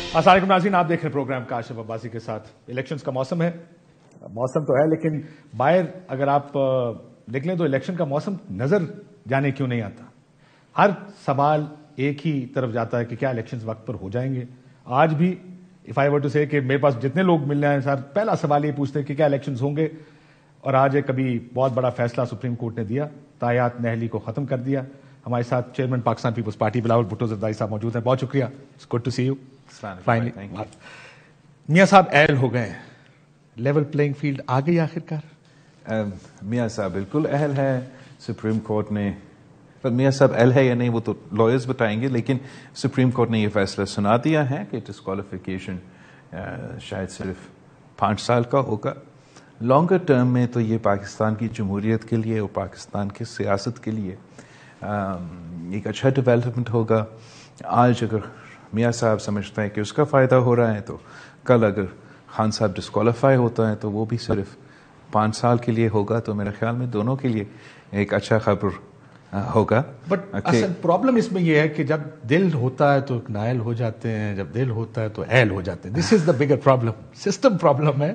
السلام علیکم ناظرین، آپ دیکھ رہے ہیں پروگرام کاشف عباسی کے ساتھ. الیکشنز کا موسم ہے، موسم تو ہے لیکن باہر اگر آپ نکلیں تو الیکشن کا موسم نظر جانے کیوں نہیں آتا. ہر سوال ایک ہی طرف جاتا ہے کہ کیا الیکشنز وقت پر ہو جائیں گے. آج بھی اف آئی ور ٹو سے کہ میرے پاس جتنے لوگ ملنے آئے سر پہلا سوال یہ پوچھتے ہیں کہ کیا الیکشنز ہوں گے. اور آج ایک کبھی بہت بڑا فیصلہ سپریم کورٹ نے دیا، تایات نہلی کو ختم کر دیا. ہمارے ساتھ چیئرمین پاکستان پیپلز پارٹی بلاول بھٹو زرداری صاحب موجود ہیں. بہت شکریہ، it's good to see you. Finally Mian sahab اہل ہو گئے، لیول پلینگ فیلڈ آ گئی آخر کار. میاں صاحب بالکل اہل ہے. سپریم کورٹ نے، پر میاں صاحب اہل ہے یا نہیں وہ تو لائرز بتائیں گے، لیکن سپریم کورٹ نے یہ فیصلہ سنا دیا ہے کہ ڈسکوالیفیکیشن شاید صرف 5 سال کا ہوگا. لانگر ٹرم میں تو یہ پاکستان کی جمہوریت کے لیے اور پاکستان کی سیاست کے لیے ایک اچھا ڈیولپمنٹ ہوگا. آج اگر میاں صاحب سمجھتے ہیں کہ اس کا فائدہ ہو رہا ہے تو کل اگر خان صاحب ڈسکوالیفائی ہوتا ہے تو وہ بھی صرف 5 سال کے لیے ہوگا. تو میرے خیال میں دونوں کے لیے ایک اچھا خبر ہوگا. بٹ اصل پرابلم اس میں یہ ہے کہ جب دل ہوتا ہے تو نائل ہو جاتے ہیں، جب دل ہوتا ہے تو اہل ہو جاتے ہیں. دس is the bigger problem, system problem ہے.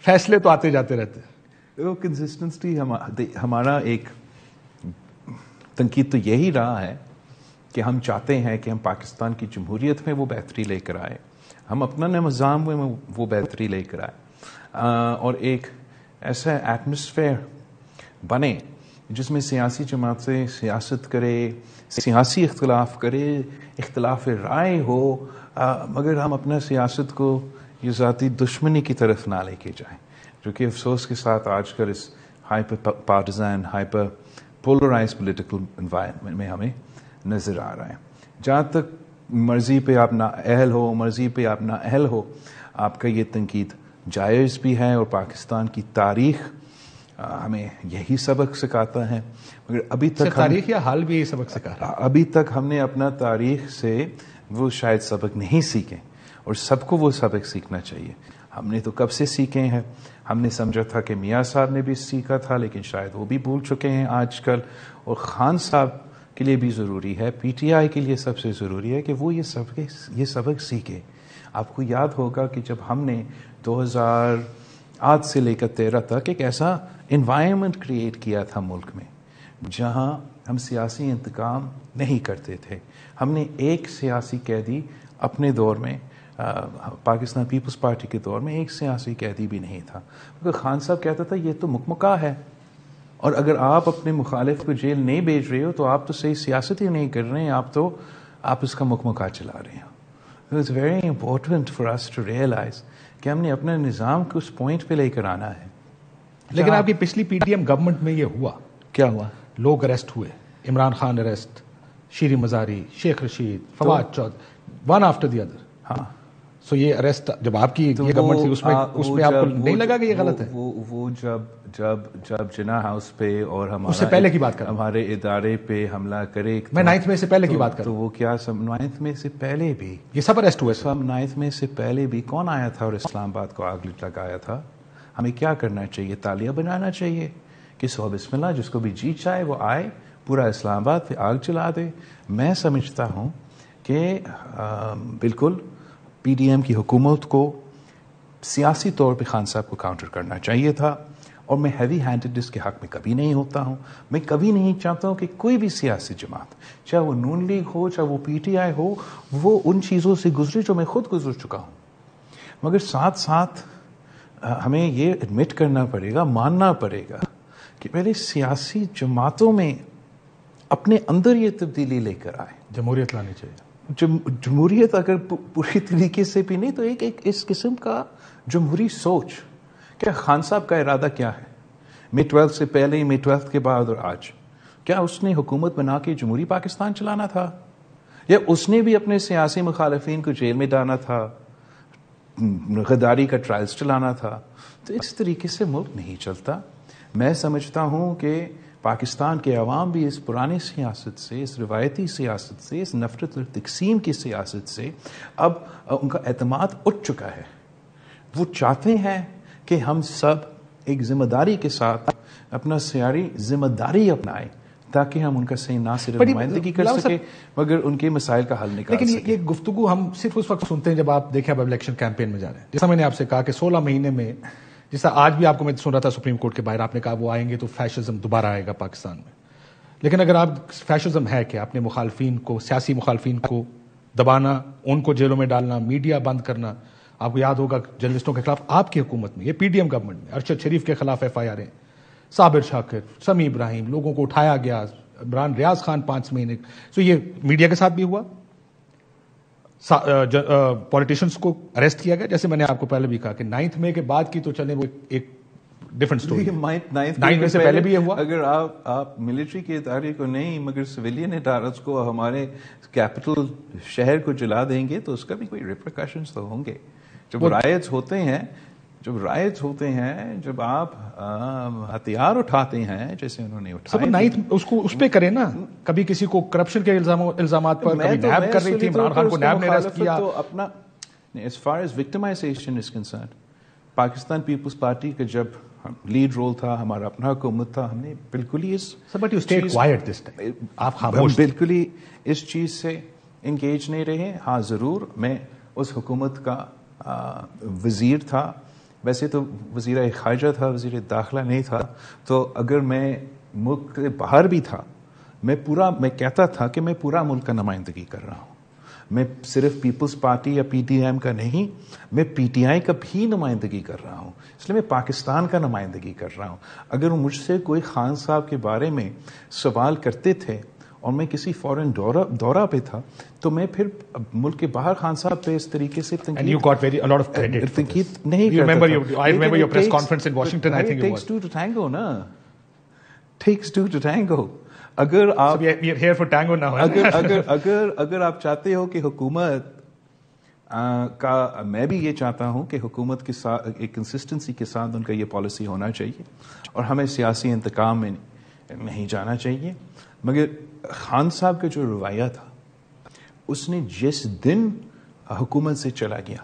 فیصلے تو آتے جاتے رہتے ہیں. وہ کنسسٹنسی ہمارا ایک تنقید تو یہی رہا ہے کہ ہم چاہتے ہیں کہ ہم پاکستان کی جمہوریت میں وہ بہتری لے کر آئے، ہم اپنا نظام میں وہ بہتری لے کر آئے اور ایک ایسا ایٹماسفیئر بنے جس میں سیاسی جماعتیں سیاست کرے، سیاسی اختلاف کرے، اختلاف رائے ہو، مگر ہم اپنا سیاست کو یہ ذاتی دشمنی کی طرف نہ لے کے جائیں، جو کہ افسوس کے ساتھ آج کل اس hyper partisan, hyper polarise political environment میں ہمیں نظر آ رہا ہے. جہاں تک مرضی پہ آپ نہ اہل ہو، مرضی پہ آپ نہ اہل ہو، آپ کا یہ تنقید جائز بھی ہے اور پاکستان کی تاریخ ہمیں یہی سبق سکھاتا ہے. مگر ابھی تک تاریخ یا حال بھی یہی سبق سکھا رہا ہے. ابھی تک ہم نے اپنا تاریخ سے وہ شاید سبق نہیں سیکھے اور سب کو وہ سبق سیکھنا چاہیے. ہم نے تو کب سے سیکھے ہیں. ہم نے سمجھا تھا کہ میاں صاحب نے بھی سیکھا تھا، لیکن شاید وہ بھی بھول چکے ہیں آج کل. اور خان صاحب کے لیے بھی ضروری ہے، پی ٹی آئی کے لیے سب سے ضروری ہے کہ وہ یہ سبق سیکھے. آپ کو یاد ہوگا کہ جب ہم نے 2008 سے لے کر 2013 تک ایک ایسا انوائرمنٹ کریٹ کیا تھا ملک میں جہاں ہم سیاسی انتقام نہیں کرتے تھے. ہم نے ایک سیاسی قیدی اپنے دور میں، پاکستان پیپلز پارٹی کے دور میں ایک سیاسی قیدی بھی نہیں تھا. کیونکہ خان صاحب کہتا تھا یہ تو مکمکہ ہے، اور اگر آپ اپنے مخالف کو جیل نہیں بھیج رہے ہو تو آپ تو صحیح سیاست ہی نہیں کر رہے ہیں، آپ اس کا مکمکہ چلا رہے ہیں. It's very important for us to realise کہ ہم نے اپنا نظام کو اس پوائنٹ پہ لے کر آنا ہے. لیکن آپ کی پچھلی پی ڈی ایم گورنمنٹ میں یہ ہوا، کیا ہوا؟ لوگ اریسٹ ہوئے، Imran Khan arrest, Shireen Mazari, Sheikh Rashid, Fawad Chaudhry, one after the other. ہاں. سو یہ اریسٹ جب آپ کی گورنمنٹ تھی اس میں آپ کو نہیں لگا کہ یہ غلط ہے؟ وہ جب جناح ہاؤس پہ اور اس سے پہلے کی بات کر ہمارے ادارے پہ حملہ کرے، میں 9 مئی سے پہلے کی بات کر تو وہ کیا 9 مئی سے پہلے بھی یہ سب اریسٹ ہوئے. سب 9 مئی سے پہلے بھی کون آیا تھا اور اسلام آباد کو آگ لگایا تھا؟ ہمیں کیا کرنا چاہیے؟ تالیاں بنانا چاہیے کہ سو بسم اللہ، جس کو بھی جی چاہے وہ آئے، پورا اسلام آباد پہ آگ چلا دے. میں سمجھتا ہوں کہ بالکل پی ڈی ایم کی حکومت کو سیاسی طور پہ خان صاحب کو کاؤنٹر کرنا چاہیے تھا، اور میں ہیوی ہینڈڈنس کے حق میں کبھی نہیں ہوتا ہوں. میں کبھی نہیں چاہتا ہوں کہ کوئی بھی سیاسی جماعت، چاہے وہ نون لیگ ہو، چاہے وہ پی ٹی آئی ہو، وہ ان چیزوں سے گزرے جو میں خود گزر چکا ہوں. مگر ساتھ ساتھ ہمیں یہ ایڈمٹ کرنا پڑے گا، ماننا پڑے گا کہ پہلے سیاسی جماعتوں میں اپنے اندر یہ تبدیلی لے کر آئے. جمہوریت لانی چاہیے. جمہوریت اگر پوری طریقے سے بھی نہیں تو ایک اس قسم کا جمہوری سوچ. کیا خان صاحب کا ارادہ کیا ہے؟ مئی 12 سے پہلے، مئی 12 کے بعد اور آج کیا اس نے حکومت بنا کے جمہوری پاکستان چلانا تھا، یا اس نے بھی اپنے سیاسی مخالفین کو جیل میں ڈالنا تھا، غداری کا ٹرائلز چلانا تھا؟ تو اس طریقے سے ملک نہیں چلتا. میں سمجھتا ہوں کہ پاکستان کے عوام بھی اس پرانی سیاست سے، اس روایتی سیاست سے، اس نفرت اور تقسیم کی سیاست سے اب ان کا اعتماد اٹھ چکا ہے. وہ چاہتے ہیں کہ ہم سب ایک ذمہ داری کے ساتھ اپنا سیاسی ذمہ داری اپنائیں تاکہ ہم ان کا صحیح نہ صرف نمائندگی کر سکیں مگر ان کے مسائل کا حل نکال سکیں. لیکن یہ گفتگو ہم صرف اس وقت سنتے ہیں جب آپ دیکھیں اب الیکشن کیمپین میں جا رہے ہیں. جیسا میں نے آپ سے کہا کہ 16 مہینے میں، جیسا آج بھی آپ کو میں سن رہا تھا سپریم کورٹ کے باہر آپ نے کہا وہ آئیں گے تو فیشزم دوبارہ آئے گا پاکستان میں. لیکن اگر آپ فیشزم ہے کہ اپنے مخالفین کو، سیاسی مخالفین کو دبانا، ان کو جیلوں میں ڈالنا، میڈیا بند کرنا. آپ کو یاد ہوگا جرنلسٹوں کے خلاف آپ کی حکومت میں، یہ پی ڈی ایم گورنمنٹ میں ارشد شریف کے خلاف ایف آئی آر ہیں، صابر شاکر، سمیع ابراہیم، لوگوں کو اٹھایا گیا، عمران ریاض خان 5 مہینے. تو یہ میڈیا کے ساتھ بھی ہوا، پولیٹیشینس کو اریسٹ کیا گیا. جیسے میں نے آپ کو پہلے بھی کہا کہ 9 مئی کے بعد کی تو چلے وہ ایک ڈفرنٹ اسٹوری. 9 مئی سے پہلے بھی یہ ہوا. اگر آپ ملٹری کے ادارے کو نہیں مگر سویلین اداروں کو ہمارے کیپٹل شہر کو جلا دیں گے تو اس کا بھی کوئی ریپریکاشنز تو ہوں گے. جب رائٹس ہوتے ہیں، جب آپ ہتھیار اٹھاتے ہیں جیسے انہوں نے اٹھائے، اس پہ کریں نا. کبھی کسی کو کرپشن کے الزامات پر، کبھی نیب کر رہی تھی، عمران خان کو نیب نے اریسٹ کیا. تو اپنا as far as victimization is concerned، Pakistan Peoples Party کا جب لیڈ رول تھا، ہمارا اپنا حکومت تھا، ہم نے بالکل ہی بالکل ہی اس چیز سے انگیج نہیں رہے. ہاں ضرور میں اس حکومت کا وزیر تھا، ویسے تو وزیر خارجہ تھا، وزیر داخلہ نہیں تھا. تو اگر میں ملک کے باہر بھی تھا، میں کہتا تھا کہ میں پورا ملک کا نمائندگی کر رہا ہوں. میں صرف پیپلز پارٹی یا پی ٹی ایم کا نہیں، میں پی ٹی آئی کا بھی نمائندگی کر رہا ہوں. اس لیے میں پاکستان کا نمائندگی کر رہا ہوں. اگر مجھ سے کوئی خان صاحب کے بارے میں سوال کرتے تھے اور میں کسی فورن دورہ پہ تھا تو میں پھر ملک کے باہر خان صاحب پہ اس طریقے سے تنقید نہیں کرتا. اگر آپ اگر آپ چاہتے ہو کہ حکومت کا، میں بھی یہ چاہتا ہوں کہ حکومت کے ساتھ ایک کنسسٹنسی کے ساتھ ان کا یہ پالیسی ہونا چاہیے اور ہمیں سیاسی انتقام میں نہیں جانا چاہیے. مگر خان صاحب کا جو رویہ تھا، اس نے جس دن حکومت سے چلا گیا،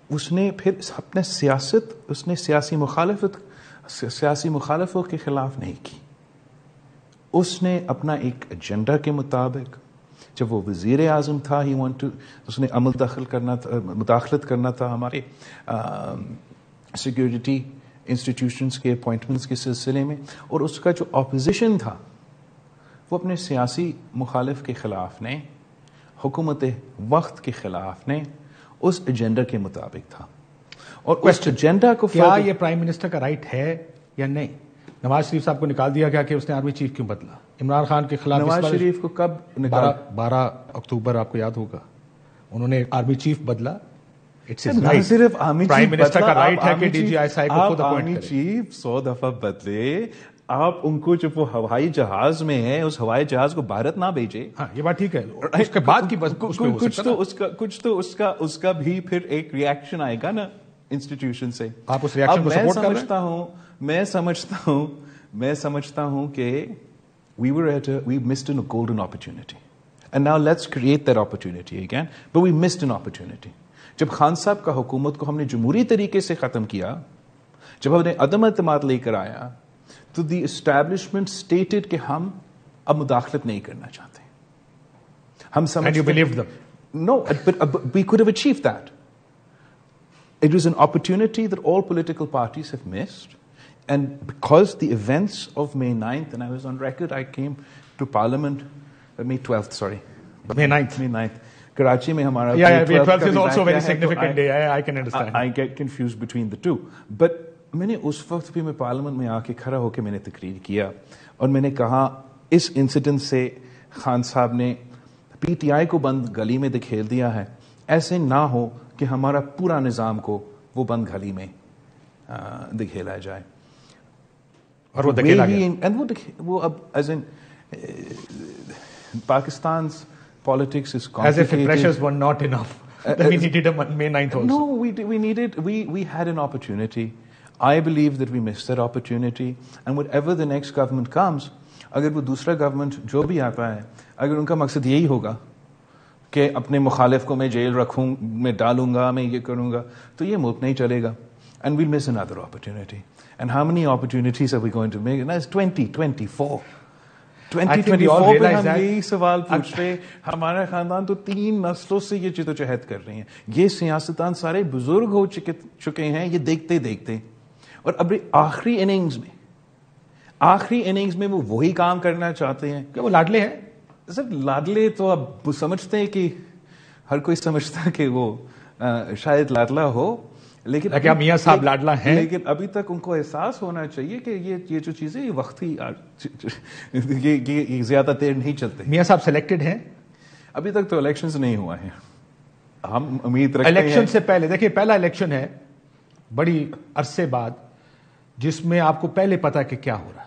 اس نے پھر اپنے سیاسی مخالفت کے خلاف نہیں کی. اس نے اپنا ایک ایجنڈا کے مطابق، جب وہ وزیر اعظم تھا، اس نے مداخلت کرنا تھا ہمارے سیکیورٹی انسٹیٹیوشنز کے اپوائنٹمنٹس کے سلسلے میں، اور اس کا جو اپوزیشن تھا وہ اپنے سیاسی مخالف کے خلاف نے، حکومت وقت کے خلاف نے، اس ایجنڈا کے مطابق تھا. اور اس ایجنڈا کو کیا یہ پرائم منسٹر کا رائٹ ہے یا نہیں؟ نواز شریف صاحب کو نکال دیا گیا کہ اس نے آرمی چیف کیوں بدلا. عمران خان کے خلاف نواز شریف کو کب نکالا؟ 12 اکتوبر آپ کو یاد ہوگا، انہوں نے آرمی چیف بدلا. صرف پرائم منسٹر کا رائٹ ہے کہ ڈی جی آئی سی کو خود اپوائنٹ کرے. چیف 100 دفعہ بدلے، آپ ان کو جب وہ ہوائی جہاز میں ہے اس ہوائی جہاز کو بھارت نہ بھیجے. ہاں یہ بات ٹھیک ہے، اس کے بعد کی کچھ تو اس کا بھی پھر ایک ریئیکشن آئے گا نا انسٹیٹیوشن سے. آپ اس ریئیکشن کو سپورٹ کر رہے ہیں؟ میں سمجھتا ہوں کہ we missed a golden opportunity and now let's create that opportunity again, but we missed an opportunity. جب خان صاحب کا حکومت کو ہم نے جمہوری طریقے سے ختم کیا، جب ہم نے عدم اعتماد لے کر آیا تو دی اسٹیبلشمنٹ اسٹیٹڈ کہ ہم اب مداخلت نہیں کرنا چاہتے. ہم سمجھتے No, but we could have achieved that. It was an opportunity that all political parties have missed. And because the events of May 9th, and I was on record, I came to Parliament, May 12th, sorry. May 9th. Karachi mein hamara. Yeah, May 12th is also a very significant day. I can understand. I get confused between the two. But میں نے اس وقت بھی میں parliament میں آ کے کھڑا ہو کے میں نے تقریر کیا اور میں نے کہا اس انسیڈنٹ سے خان صاحب نے پی ٹی آئی کو بند گلی میں دکھیل دیا ہے. ایسے نہ ہو کہ ہمارا پورا نظام کو وہ بند گلی میں دکھیلا جائے. اور وہ دکھیلا گیا. وہ اب as in Pakistan's politics is complicated. As if the pressures were not enough. We needed a May 9th also. No, we had an opportunity. I believe that we missed that opportunity. And whatever the next government comes, اگر وہ دوسرا government جو بھی آتا ہے اگر ان کا مقصد یہی ہوگا کہ اپنے مخالف کو میں جیل رکھوں، میں ڈالوں گا، میں یہ کروں گا، تو یہ ملک نہیں چلے گا. And we'll miss another opportunity. And how many opportunities are we going to make? Now it's 2024. 2024 میں ہم یہی سوال پوچھ رہے. ہمارا خاندان تو 3 نسلوں سے یہ جدوجہد کر رہے ہیں. یہ سیاستدان سارے بزرگ ہو چکے ہیں یہ دیکھتے دیکھتے, اور اب آخری اننگز میں وہ وہی کام کرنا چاہتے ہیں. کہ وہ لاڈلے ہیں سر. لاڈلے تو اب سمجھتے ہیں کہ ہر کوئی سمجھتا کہ وہ شاید لاڈلا ہو, لیکن کیا میاں صاحب لاڈلا ہیں؟ لیکن ابھی تک ان کو احساس ہونا چاہیے کہ یہ جو چیزیں یہ وقتی یہ زیادہ دیر نہیں چلتے. میاں صاحب سلیکٹڈ ہیں؟ ابھی تک تو الیکشنز نہیں ہوا ہے. ہم امید رکھتے ہیں الیکشن سے پہلے. دیکھیے پہلا الیکشن ہے بڑی عرصے بعد جس میں آپ کو پہلے پتا کہ کیا ہو رہا.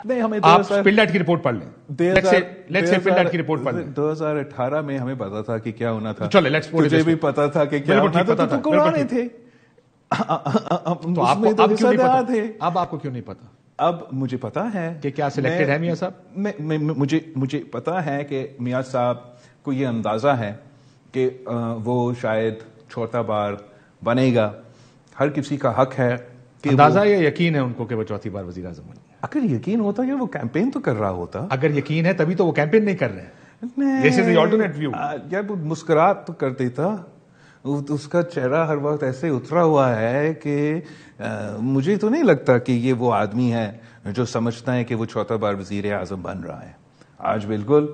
نہیں, ہمیں آپ پلڈٹ کی رپورٹ پڑھ لیں. پلڈٹ کی رپورٹ پڑھ لیں. 2018 میں ہمیں پتا تھا کہ کیا ہونا تھا. چلو تجھے بھی پتا تھا کہ کیا ہونا تھا. تو قرآن تھے. تو اب آپ کو کیوں نہیں پتا؟ اب مجھے پتا ہے کہ کیا سلیکٹڈ ہے میاں صاحب. مجھے پتا ہے کہ میاں صاحب کو یہ اندازہ ہے کہ وہ شاید چوتھا بار بنے گا. ہر کسی کا حق ہے. اندازہ یا یقین ہے ان کو کہ وہ چوتھی بار وزیر اعظم بنے؟ اگر یقین ہوتا کہ وہ کیمپین تو کر رہا ہوتا. اگر یقین ہے تبھی تو وہ کیمپین نہیں کر رہے ہیں. This is the alternate view. یار وہ مسکرات تو کر دیتا. اس کا چہرہ ہر وقت ایسے اترا ہوا ہے کہ مجھے تو نہیں لگتا کہ یہ وہ آدمی ہے جو سمجھتا ہے کہ وہ چوتھا بار وزیر اعظم بن رہا ہے. آج بالکل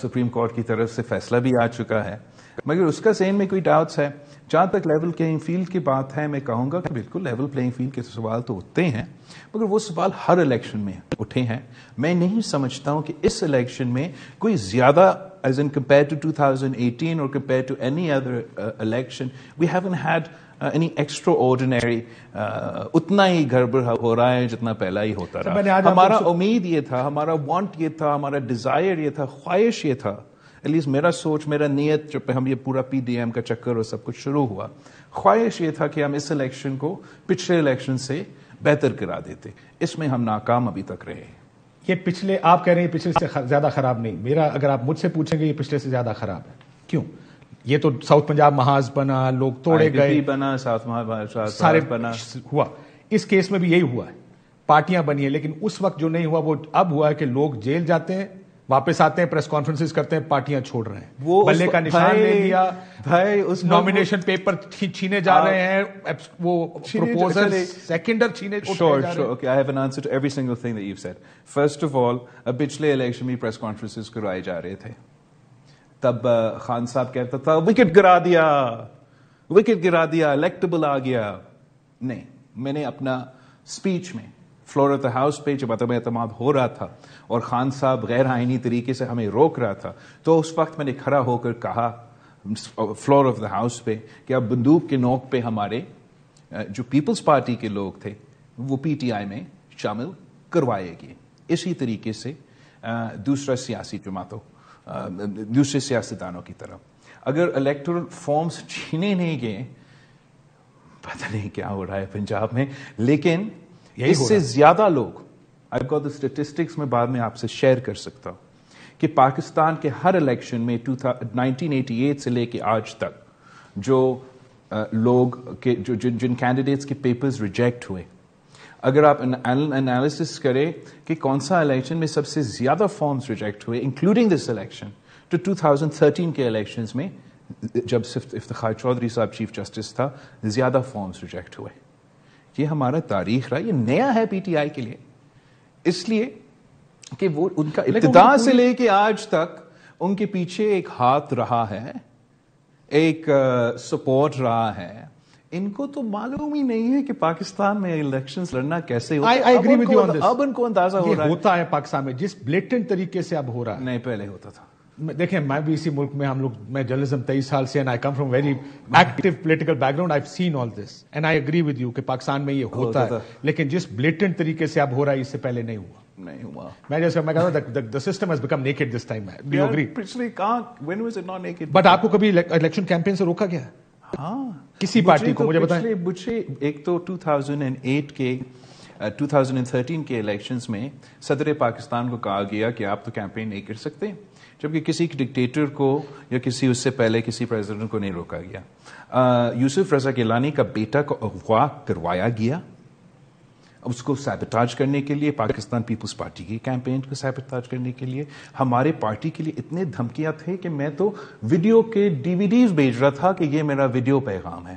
سپریم کورٹ کی طرف سے فیصلہ بھی آ چکا ہے, مگر اس کا ذہن میں کوئی ڈاؤٹس ہے. جہاں تک لیول پلینگ فیلڈ کی بات ہے, میں کہوں گا کہ بالکل لیول پلینگ فیلڈ کے سوال تو اٹھتے ہیں, مگر وہ سوال ہر الیکشن میں اٹھے ہیں. میں نہیں سمجھتا ہوں کہ اس الیکشن میں کوئی زیادہ as in compared to 2018 or compared to any other election, we haven't had any extraordinary اتنا ہی گڑبڑ ہو رہا ہے جتنا پہلا ہی ہوتا رہا. ہمارا امید یہ تھا, ہمارا وانٹ یہ تھا, ہمارا ڈیزائر یہ تھا, خواہش یہ تھا, ایٹ لیسٹ میرا سوچ, میرا نیت جب ہم یہ پورا پی ڈی ایم کا چکر اور سب کچھ شروع ہوا, خواہش یہ تھا کہ ہم اس الیکشن کو پچھلے الیکشن سے بہتر کرا دیتے. اس میں ہم ناکام ابھی تک رہے. یہ پچھلے, آپ کہہ رہے ہیں پچھلے سے زیادہ خراب نہیں. میرا اگر آپ مجھ سے پوچھیں گے یہ پچھلے سے زیادہ خراب ہے. کیوں؟ یہ تو ساؤتھ پنجاب محاذ بنا, لوگ توڑے گئے, بنا ساؤتھ سارے بنا ہوا. اس کیس میں بھی یہی ہوا ہے, پارٹیاں بنی ہیں, لیکن اس وقت جو نہیں ہوا وہ اب ہوا ہے کہ لوگ جیل جاتے ہیں, واپس آتے ہیں, پریس کانفرنسز کرتے ہیں, پارٹیاں چھوڑ رہے ہیں, بلے کا نشان لے لیا, اس نامینیشن پیپر چھینے جا رہے ہیں, وہ پروپوزل سیکنڈر چھینے. Okay, I have an answer to every single thing that you've said. First of all, پچھلے الیکشن میں پریس کانفرنسز کروائے جا رہے تھے, تب خان صاحب کہتا تھا وکٹ گرا دیا, الیکٹبل آ گیا. نہیں, میں نے اپنا اسپیچ میں فلور آف دا ہاؤس پہ جب عدم اعتماد ہو رہا تھا اور خان صاحب غیر آئینی طریقے سے ہمیں روک رہا تھا, تو اس وقت میں نے کھڑا ہو کر کہا فلور آف دا ہاؤس پہ کہ اب بندوق کے نوک پہ ہمارے جو پیپلز پارٹی کے لوگ تھے وہ پی ٹی آئی میں شامل کروائے گئے. اسی طریقے سے دوسرا سیاسی جماعتوں, دوسرے سیاستدانوں کی طرف اگر الیکٹورل فارمز چھینے نہیں گئے, پتہ نہیں کیا ہو رہا ہے پنجاب میں. لیکن اس سے زیادہ لوگ, I've got the statistics میں بعد میں آپ سے شیئر کر سکتا ہوں, کہ پاکستان کے ہر الیکشن میں 1988 سے لے کے آج تک جو لوگ جن کینڈیڈیٹس کے پیپرز ریجیکٹ ہوئے, اگر آپ انالیسس کریں کہ کون سا الیکشن میں سب سے زیادہ فارمز ریجیکٹ ہوئے انکلوڈنگ دس الیکشن, تو 2013 کے الیکشنز میں جب صرف افتخار چودھری صاحب چیف جسٹس تھا, زیادہ فارمز ریجیکٹ ہوئے. یہ ہمارا تاریخ رہا, یہ نیا ہے پی ٹی آئی کے لیے, اس لیے کہ وہ ان کا ابتدا سے لے کے آج تک ان کے پیچھے ایک ہاتھ رہا ہے, ایک سپورٹ رہا ہے. ان کو تو معلوم ہی نہیں ہے کہ پاکستان میں الیکشنز لڑنا کیسے ہوتا ہے. اب ان کو اندازہ ہو رہا ہے ہوتا ہے پاکستان میں جس بلیٹنٹ طریقے سے اب ہو رہا ہے. نہیں, پہلے ہوتا تھا. دیکھیں میں بھی اسی ملک میں, ہم لوگ, میں جرنلزم 23 سال سے, and I come from very active political background, I've seen all this and I agree with you کہ پاکستان میں یہ ہوتا ہے, لیکن جس بلیٹنٹ طریقے سے اب ہو رہا ہے اس سے پہلے نہیں ہوا. میں جیسے میں کہتا ہوں the system has become naked this time. Do you agree? پچھلی کہاں, when was it not naked? But آپ کو کبھی الیکشن کیمپین سے روکا گیا؟ ہاں, کسی پارٹی کو مجھے بتائیں. مجھے ایک تو 2008 کے 2013 کے الیکشنز میں صدر پاکستان کو کہا گیا کہ آپ تو کیمپین نہیں کر سکتے, جبکہ کسی ڈکٹیٹر کو یا کسی اس سے پہلے کسی پریزیڈنٹ کو نہیں روکا گیا. یوسف رضا گیلانی کا بیٹا کو اغوا کروایا گیا اس کو سیبوٹاج کرنے کے لیے، پاکستان پیپلز پارٹی کی کیمپین کو سیبوٹاج کرنے کے لیے، ہمارے پارٹی کے لیے اتنے دھمکیاں تھے کہ میں تو ویڈیو کے DVDs بھیج رہا تھا کہ یہ میرا ویڈیو پیغام ہے.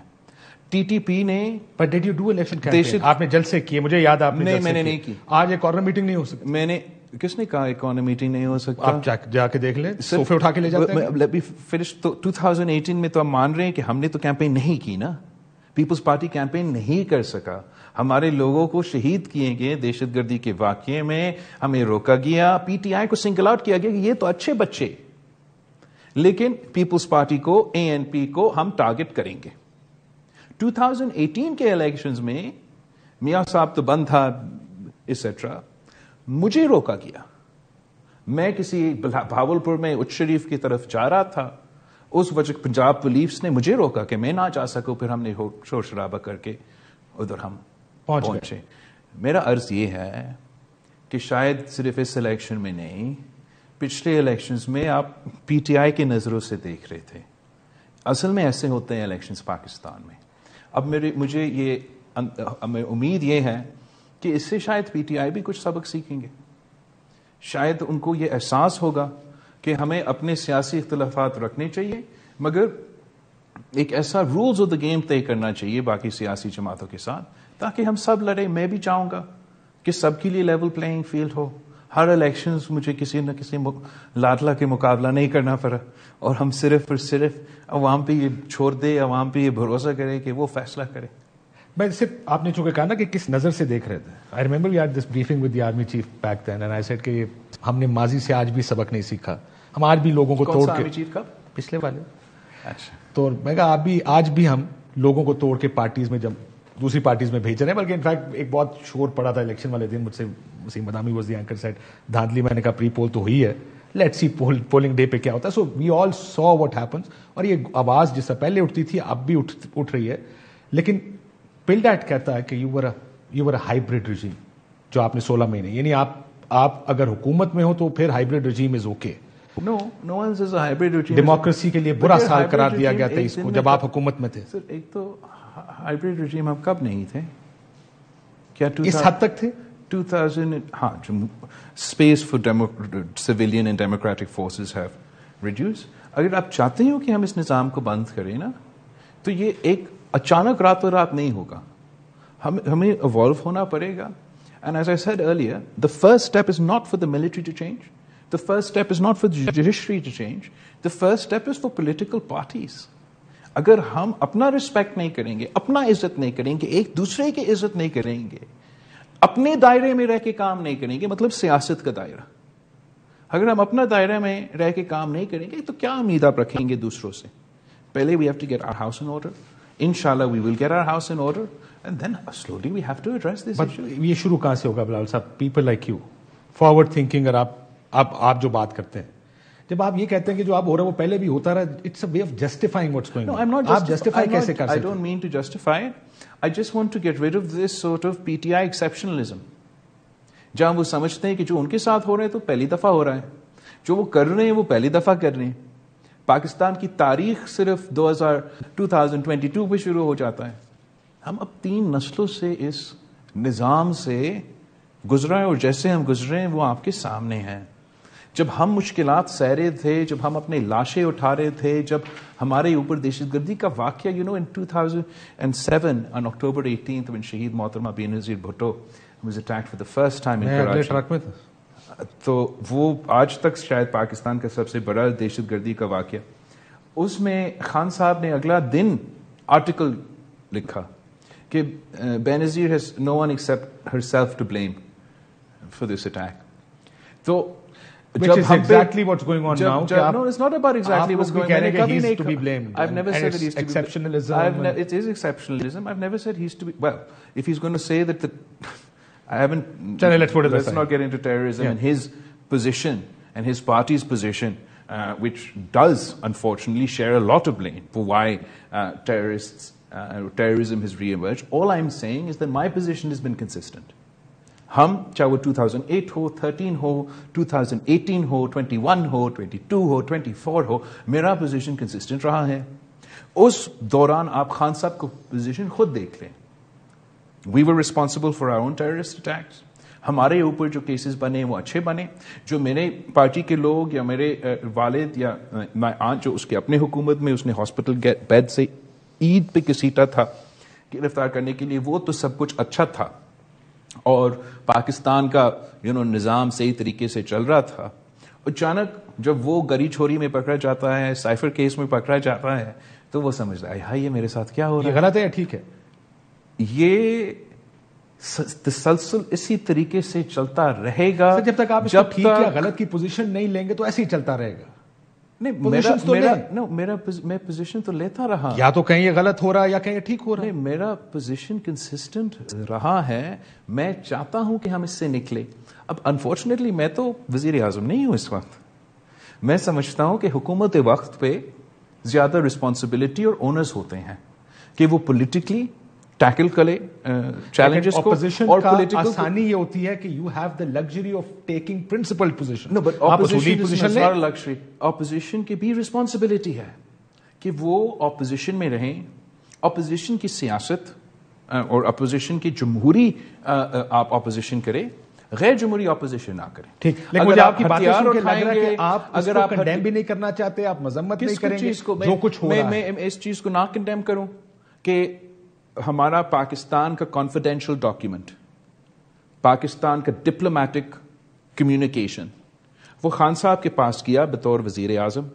ٹی ٹی پی نے But did you do election campaign? آپ نے جلسے کیے، مجھے یاد آپ نے نہیں، میں نے نہیں کی. آج ایک کارنر میٹنگ نہیں ہو سکتی. میں نے کس نے کہا ایک کارنر میٹنگ نہیں ہو سکتا؟ آپ جا کے دیکھ لیں، صوفے اٹھا کے لے جاتے ہیں. Let me finish. تو 2018 میں تو ہم مان رہے ہیں کہ ہم نے تو کیمپین نہیں کی نا، پیپلز پارٹی کیمپین نہیں کر سکا. ہمارے لوگوں کو شہید کیے گئے دہشت گردی کے واقعے میں، ہمیں روکا گیا، PTI کو سنگل آؤٹ کیا گیا کہ یہ تو اچھے بچے، لیکن پیپلز پارٹی کو، ANP کو ہم ٹارگٹ کریں گے. 2018 کے الیکشنز میں میاں صاحب تو بند تھا ایٹسٹرا، مجھے روکا گیا. میں کسی بھاولپور میں اچ شریف کی طرف جا رہا تھا، اس وجہ پنجاب پولیس نے مجھے روکا کہ میں نہ جا سکوں. پھر ہم نے شور شرابہ کر کے ادھر ہم پہنچے. میرا عرض یہ ہے کہ شاید صرف اس الیکشن میں نہیں، پچھلے الیکشنز میں آپ PTI کی نظروں سے دیکھ رہے تھے. اصل میں ایسے ہوتے ہیں الیکشنز پاکستان میں. اب مجھے یہ امید یہ ہے کہ اس سے شاید PTI بھی کچھ سبق سیکھیں گے. شاید ان کو یہ احساس ہوگا کہ ہمیں اپنے سیاسی اختلافات رکھنے چاہیے، مگر ایک ایسا رولز آف دا گیم طے کرنا چاہیے باقی سیاسی جماعتوں کے ساتھ تاکہ ہم سب لڑیں. میں بھی چاہوں گا کہ سب کے لیے لیول پلینگ فیلڈ ہو. ہر الیکشنز مجھے کسی نہ کسی لاڈلا کے مقابلہ نہیں کرنا پڑا، اور ہم صرف اور صرف عوام پہ یہ چھوڑ دے، عوام پہ یہ بھروسہ کرے کہ وہ فیصلہ کرے. میں صرف آپ نے چونکہ کہا نا کہ کس نظر سے دیکھ رہے تھے. I remember you had this briefing with the army chief back then and I said کہ ہم نے ماضی سے آج بھی سبق نہیں سیکھا. ہم آج بھی لوگوں کو توڑ کے، آرمی چیف کا پچھلے والے. اچھا، تو میں کہا آج بھی ہم لوگوں کو توڑ کے پارٹیز میں، جب دوسری پارٹیز میں بھیج رہے ہیں. بلکہ انفیکٹ ایک بہت شور پڑا تھا الیکشن والے دن، مجھ سے Waseem Badami was the anchor said دھاندلی. میں نے کہا پری پول تو ہوئی ہے، لیٹ سی پولنگ ڈے پہ کیا ہوتا ہے. سو وی آل سو واٹ ہیپنس. اور یہ آواز جس سے پہلے اٹھتی تھی اب بھی اٹھ رہی ہے. لیکن پل ڈیٹ کہتا ہے کہ یو ور اے ہائیبرڈ رجیم، جو آپ نے 16 مہینے، یعنی آپ اگر حکومت میں ہو تو پھر hybrid regime is okay. No one says a hybrid regime. Democracy کے لیے برا سال قرار دیا گیا تھا اس کو جب آپ حکومت میں تھے. سر ایک تو ہائبرڈ رجیم آپ کب نہیں تھے؟ کیا اس حد تک تھے 2000؟ ہاں، space for civilian and democratic forces have reduce. اگر آپ چاہتے ہو کہ ہم اس نظام کو بند کریں نا، تو یہ ایک اچانک راتوں رات نہیں ہوگا. ہمیں ایوالو ہونا پڑے گا. And as I said earlier, the first step is not for the military to change. The first step is not for the judiciary to change. The first step is for political parties. اگر ہم اپنا respect نہیں کریں گے، اپنا عزت نہیں کریں گے، ایک دوسرے کی عزت نہیں کریں گے، اپنے دائرے میں رہ کے کام نہیں کریں گے، مطلب سیاست کا دائرہ، اگر ہم اپنا دائرے میں رہ کے کام نہیں کریں گے تو کیا امید آپ رکھیں گے دوسروں سے؟ پہلے we have to get our house in order. Inshallah we will get our house in order and then slowly we have to address this issue. یہ شروع کہاں سے ہوگا بلال صاحب؟ People like you, forward thinking. اور آپ جو بات کرتے ہیں، جب آپ یہ کہتے ہیں کہ جو اب ہو رہا ہے وہ پہلے بھی ہوتا رہا، it's a way of justifying what's going on. آپ جسٹیفائی کیسے کر سکتے ہیں؟ I don't mean to justify it. I just want to get rid of this sort of PTI exceptionalism. جہاں وہ سمجھتے ہیں کہ جو ان کے ساتھ ہو رہے ہیں تو پہلی دفعہ ہو رہا ہے، جو وہ کر رہے ہیں وہ پہلی دفعہ کر رہے ہیں. پاکستان کی تاریخ صرف 2022 پہ شروع ہو جاتا ہے. ہم اب 3 نسلوں سے اس نظام سے گزرا ہے، اور جیسے ہم گزرے ہیں وہ آپ کے سامنے ہیں. جب ہم مشکلات سہ رہے تھے، جب ہم اپنے لاشیں اٹھا رہے تھے، جب ہمارے اوپر دہشت گردی کا واقعہ in 2007 on October 18th when شہید محترمہ Benazir Bhutto was attacked for the first time in Karachi. تو وہ آج تک شاید پاکستان کا سب سے بڑا دہشت گردی کا واقعہ. اس میں خان صاحب نے اگلا دن آرٹیکل لکھا کہ Benazir has no one except herself to blame for this attack. تو Which is exactly what's going on now. No, it's not about exactly what's going on. He's to be blamed. I've never said that he's to be exceptionalism. It is exceptionalism. I've never said he's to be. Well, if he's going to say that, I haven't. Let's not get into terrorism and his position and his party's position, which does unfortunately share a lot of blame for why terrorism has re-emerged. All I'm saying is that my position has been consistent. ہم چاہے وہ 2008 ہو، 13 ہو، 2018 ہو، 21 ہو، 22 ہو، 24 ہو، میرا position consistent رہا ہے. اس دوران آپ خان صاحب کو پوزیشن خود دیکھ لیں. We were responsible for our own terrorist attacks. ہمارے اوپر جو کیسز بنے وہ اچھے بنے. جو میرے پارٹی کے لوگ یا میرے والد یا آنٹ جو اس کے اپنے حکومت میں اس نے ہاسپٹل بیڈ سے عید پہ گھسیٹا تھا گرفتار کرنے کے لیے, وہ تو سب کچھ اچھا تھا اور پاکستان کا نظام صحیح طریقے سے چل رہا تھا. اچانک جب وہ گری چھوری میں پکڑا جاتا ہے, سائفر کیس میں پکڑا جاتا ہے, تو وہ سمجھتا ہے ہائی یہ میرے ساتھ کیا ہو رہا ہے, یہ غلط ہے یا ٹھیک ہے. یہ تسلسل اسی طریقے سے چلتا رہے گا جب تک آپ ٹھیک یا غلط کی پوزیشن نہیں لیں گے تو ایسے ہی چلتا رہے گا. میں پوزیشن تو لیتا رہا, یا تو کہیں یہ غلط ہو رہا ہے یا کہیں یہ ٹھیک ہو رہا ہے. میرا پوزیشن کنسسٹنٹ رہا ہے. میں چاہتا ہوں کہ ہم اس سے نکلے. اب انفارچونیٹلی میں تو وزیر اعظم نہیں ہوں اس وقت. میں سمجھتا ہوں کہ حکومت وقت پہ زیادہ رسپانسبلٹی اور اونرز ہوتے ہیں کہ وہ پولیٹیکلی ٹیکل کرے چیلنجز کو. اور آسانی یہ ہوتی ہے کہ you have the luxury of taking principal position. No but opposition is not luxury. Opposition کی بھی رسپانسبلٹی ہے کہ وہ اپوزیشن میں رہیں. اپوزیشن کی سیاست اور اپوزیشن کی جمہوری آپ اپوزیشن کرے, غیر جمہوری اپوزیشن نہ کریں. ٹھیک, لیکن مجھے آپ کی باتیں سن کے لگ رہا ہے کہ آپ اگر آپ کنڈیم بھی نہیں کرنا چاہتے, آپ مذمت نہیں کریں گے جو کچھ ہو رہا ہے. میں اس چیز کو نہ کنڈیم کروں کہ ہمارا پاکستان کا کانفیڈینشیل ڈاکیومنٹ, پاکستان کا ڈپلومیٹک کمیونیکیشن وہ خان صاحب کے پاس کیا بطور وزیر اعظم.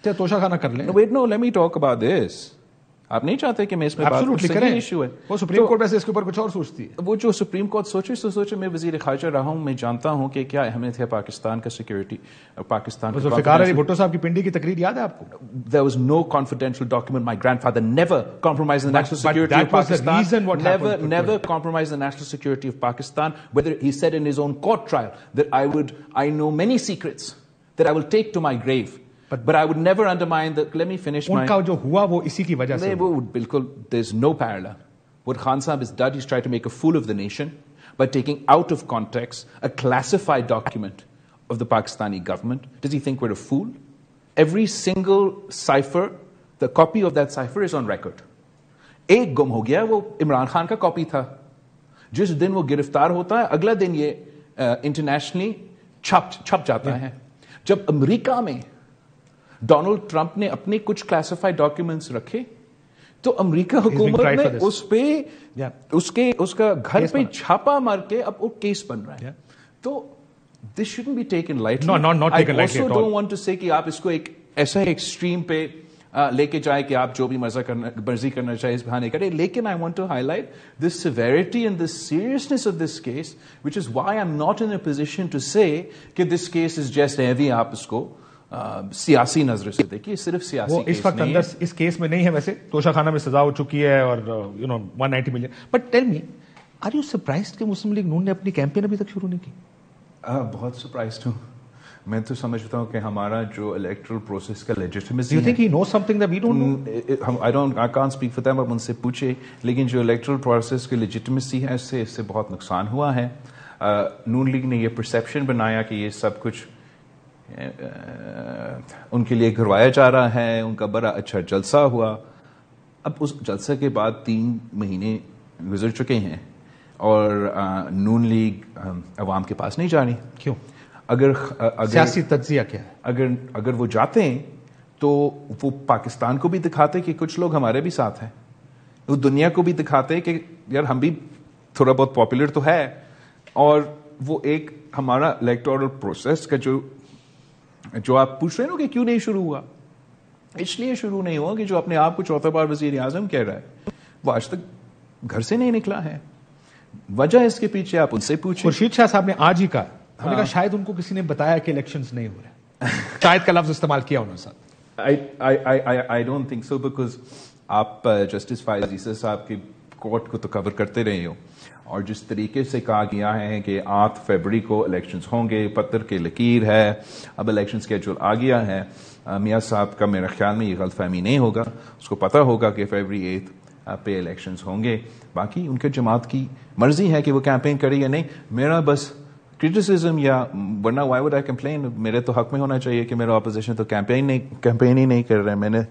توشہ خانہ کر لیں. Wait no let me talk about this. آپ نہیں چاہتے کہ میں اس میں بات کروں؟ صحیح ایشو ہے. وہ سپریم کورٹ ویسے اس کے اوپر کچھ اور سوچتی ہے. وہ جو سپریم کورٹ سوچے میں وزیر خارجہ رہا ہوں, میں جانتا ہوں کہ کیا اہمیت ہے پاکستان کا سیکورٹی, پاکستان کا. ذوالفقار علی بھٹو صاحب کی پنڈی کی تقریر یاد ہے آپ کو؟ There was no confidential document. My grandfather never compromised the national security of Pakistan. Never compromised the national security of Pakistan. Whether he said in his own court trial that I know many secrets that I will take to my grave. But I would never undermine the. Let me finish my. ان کا جو ہوا وہ اسی کی وجہ سے. وہ بالکل. There's no parallel. What Khan Sahib has done, he's tried to make a fool of the nation by taking out of context a classified document of the Pakistani government. Does he think we're a fool? Every single cipher, the copy of that cipher is on record. ایک گم ہو گیا, وہ عمران خان کا copy تھا. جس دن وہ گرفتار ہوتا ہے اگلا دن یہ انٹرنیشنلی چھپ جاتا ہے. جب امریکہ میں ڈونلڈ ٹرمپ نے اپنے کچھ کلاسیفائڈ ڈاکیومنٹس رکھے تو امریکہ حکومت نے اس پہ اس کا گھر پہ چھاپا مار کے اب وہ کیس بن رہا ہے. تو this shouldn't be taken lightly. I also don't want to say کہ آپ اس کو ایک ایسا ایکسٹریم پہ لے کے جائے کہ آپ جو بھی مرضی کرنا چاہے اس بہانے کرے. لیکن I want to highlight this severity and the seriousness of this case, which is why I'm not in a position to say کہ this case is just heavy. آپ اس کو سیاسی نظر سے دیکھیے, صرف سیاسی. وہ اس وقت اندر اس کیس میں نہیں ہے. ویسے توشہ خانہ میں سزا ہو چکی ہے اور 190 million. But tell me, are you surprised کہ مسلم لیگ نون نے اپنی کیمپین ابھی تک شروع نہیں کی؟ بہت سرپرائزڈ ہوں. میں تو سمجھتا ہوں کہ ہمارا جو الیکٹرل پروسیس کا لیجٹمیسی ہے. Do you think he knows something that we don't know? I can't speak for them. اب ان سے پوچھے. لیکن جو الیکٹرل پروسیس کی لیجٹمیسی ہے اس سے بہت نقصان ہوا ہے. نون لیگ نے یہ پرسیپشن بنایا کہ یہ سب کچھ ان کے لیے کروایا جا رہا ہے. ان کا بڑا اچھا جلسہ ہوا. اب اس جلسے کے بعد 3 مہینے گزر چکے ہیں اور نون لیگ عوام کے پاس نہیں جا رہی. کیوں؟ اگر سیاسی تجزیہ کیا ہے؟ اگر وہ جاتے ہیں تو وہ پاکستان کو بھی دکھاتے کہ کچھ لوگ ہمارے بھی ساتھ ہیں. وہ دنیا کو بھی دکھاتے کہ یار ہم بھی تھوڑا بہت پاپولر تو ہے. اور وہ ایک ہمارا الیکٹورل پروسیس کا جو آپ پوچھ رہے ہیں نا کہ کیوں نہیں شروع ہوا, اس لیے شروع نہیں ہوا کہ جو اپنے آپ کو چوتھا بار وزیر اعظم کہہ رہا ہے وہ آج تک گھر سے نہیں نکلا ہے. وجہ اس کے پیچھے آپ ان سے پوچھیں. خورشید شاہ صاحب نے آج ہی کہا شاید ان کو کسی نے بتایا کہ الیکشنز نہیں ہو رہے. شاید کا لفظ استعمال کیا انہوں نے. I don't think so because آپ جسٹس فائز عیسی صاحب کی کورٹ کو تو کور کرتے رہے ہو اور جس طریقے سے کہا گیا ہے کہ 8 فروری کو الیکشنز ہوں گے, پتھر کی لکیر ہے, اب الیکشن اسکیڈول آ گیا ہے. میاں صاحب کا میرے خیال میں یہ غلط فہمی نہیں ہوگا, اس کو پتہ ہوگا کہ فروری 8 پہ الیکشنز ہوں گے. باقی ان کے جماعت کی مرضی ہے کہ وہ کیمپین کرے یا نہیں. میرا بس کرٹیسزم یا ورنہ وائی وڈ آئی کمپلین, میرے تو حق میں ہونا چاہیے کہ میرا اپوزیشن تو کیمپین ہی نہیں کر رہے میں نے.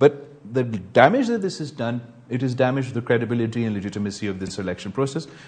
But the damage that this has done it has damaged the credibility and legitimacy of this election process.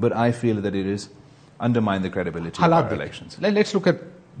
But I feel that it is undermine the credibility of our elections. Let's look at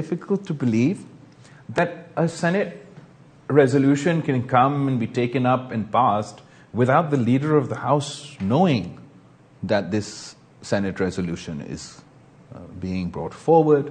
difficult to believe that a Senate resolution can come and be taken up and passed without the leader of the House knowing that this Senate resolution is being brought forward.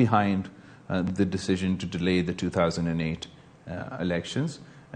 behind the decision to delay the 2008 elections.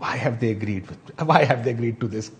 why have they agreed to this?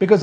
Because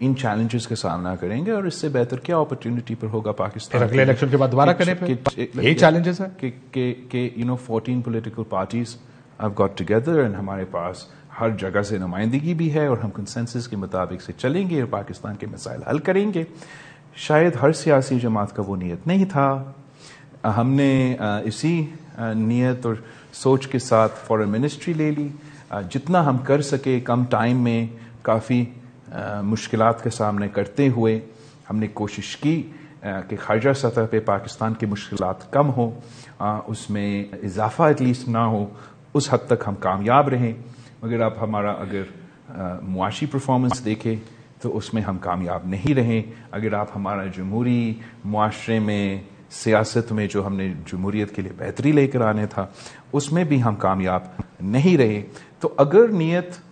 in challenges کا سامنا کریں گے, اور اس سے بہتر کیا opportunity پر ہوگا پاکستان. اگلے الیکشن کے بعد دوبارہ کریں پھر یہی چیلنجز ہے کہ 14 political parties have got together, and ہمارے پاس ہر جگہ سے نمائندگی بھی ہے, اور ہم کنسنسس کے مطابق سے چلیں گے اور پاکستان کے مسائل حل کریں گے. شاید ہر سیاسی جماعت کا وہ نیت نہیں تھا. ہم نے اسی نیت اور سوچ کے ساتھ فارن منسٹری لے لی. جتنا ہم کر سکے کم ٹائم میں کافی مشکلات کا سامنا کرتے ہوئے ہم نے کوشش کی کہ خارجہ سطح پہ پاکستان کی مشکلات کم ہوں, اس میں اضافہ ایٹ لیسٹ نہ ہو. اس حد تک ہم کامیاب رہیں. مگر آپ ہمارا اگر معاشی پرفارمنس دیکھیں تو اس میں ہم کامیاب نہیں رہیں. اگر آپ ہمارا جمہوری معاشرے میں سیاست میں جو ہم نے جمہوریت کے لیے بہتری لے کر آنے تھا اس میں بھی ہم کامیاب نہیں رہے. تو اگر نیت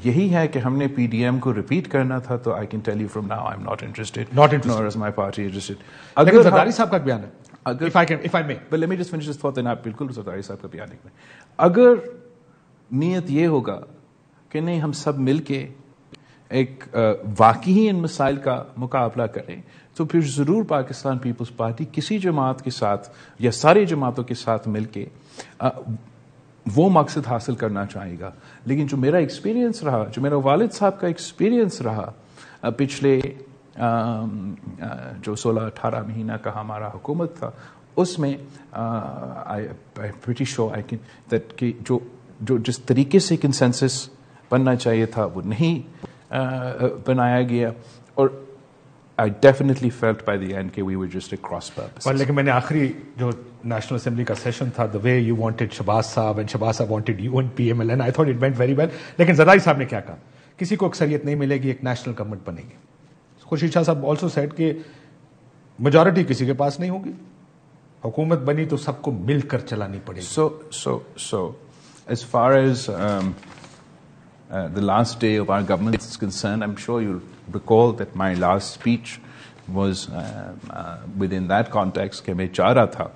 یہی ہے کہ ہم نے پی ڈی ایم کو ریپیٹ کرنا تھا تو I can tell you from now I am not interested nor is my party interested. لیکن زرداری صاحب کا بیان ہے, if I may. But let me just finish this thought, آپ بالکل زرداری صاحب کا بیان لکھ لیں. اگر نیت یہ ہوگا کہ نہیں ہم سب مل کے ایک واقعی ان مسائل کا مقابلہ کریں تو پھر ضرور پاکستان پیپلز پارٹی کسی جماعت کے ساتھ یا ساری جماعتوں کے ساتھ مل کے وہ مقصد حاصل کرنا چاہے گا. لیکن جو میرا ایکسپیرینس رہا, جو میرا والد صاحب کا ایکسپیرینس رہا پچھلے جو 16-18 مہینہ کا ہمارا حکومت تھا, اس میں pretty sure I can that کہ جو جس طریقے سے کنسنسس بننا چاہیے تھا وہ نہیں بنایا گیا, اور I definitely felt by the end کہ we were just at cross purposes. لیکن میں نے آخری جو نیشنل اسمبلی کا سیشن تھا, the way you wanted Shehbaz sahab and Shahbaz صاحب wanted you and PMLN, I thought it went very well. لیکن زرداری صاحب نے کیا کہا, کسی کو اکثریت نہیں ملے گی, ایک نیشنل گورنمنٹ بنے گی. خورشید شاہ صاحب آلسو سیڈ کہ میجورٹی کسی کے پاس نہیں ہوگی, حکومت بنی تو سب کو مل کر چلانی پڑے گی. So as far as the last day of our government is concerned, I'm sure you'll recall that my last speech was within that context کہ میں چاہ رہا تھا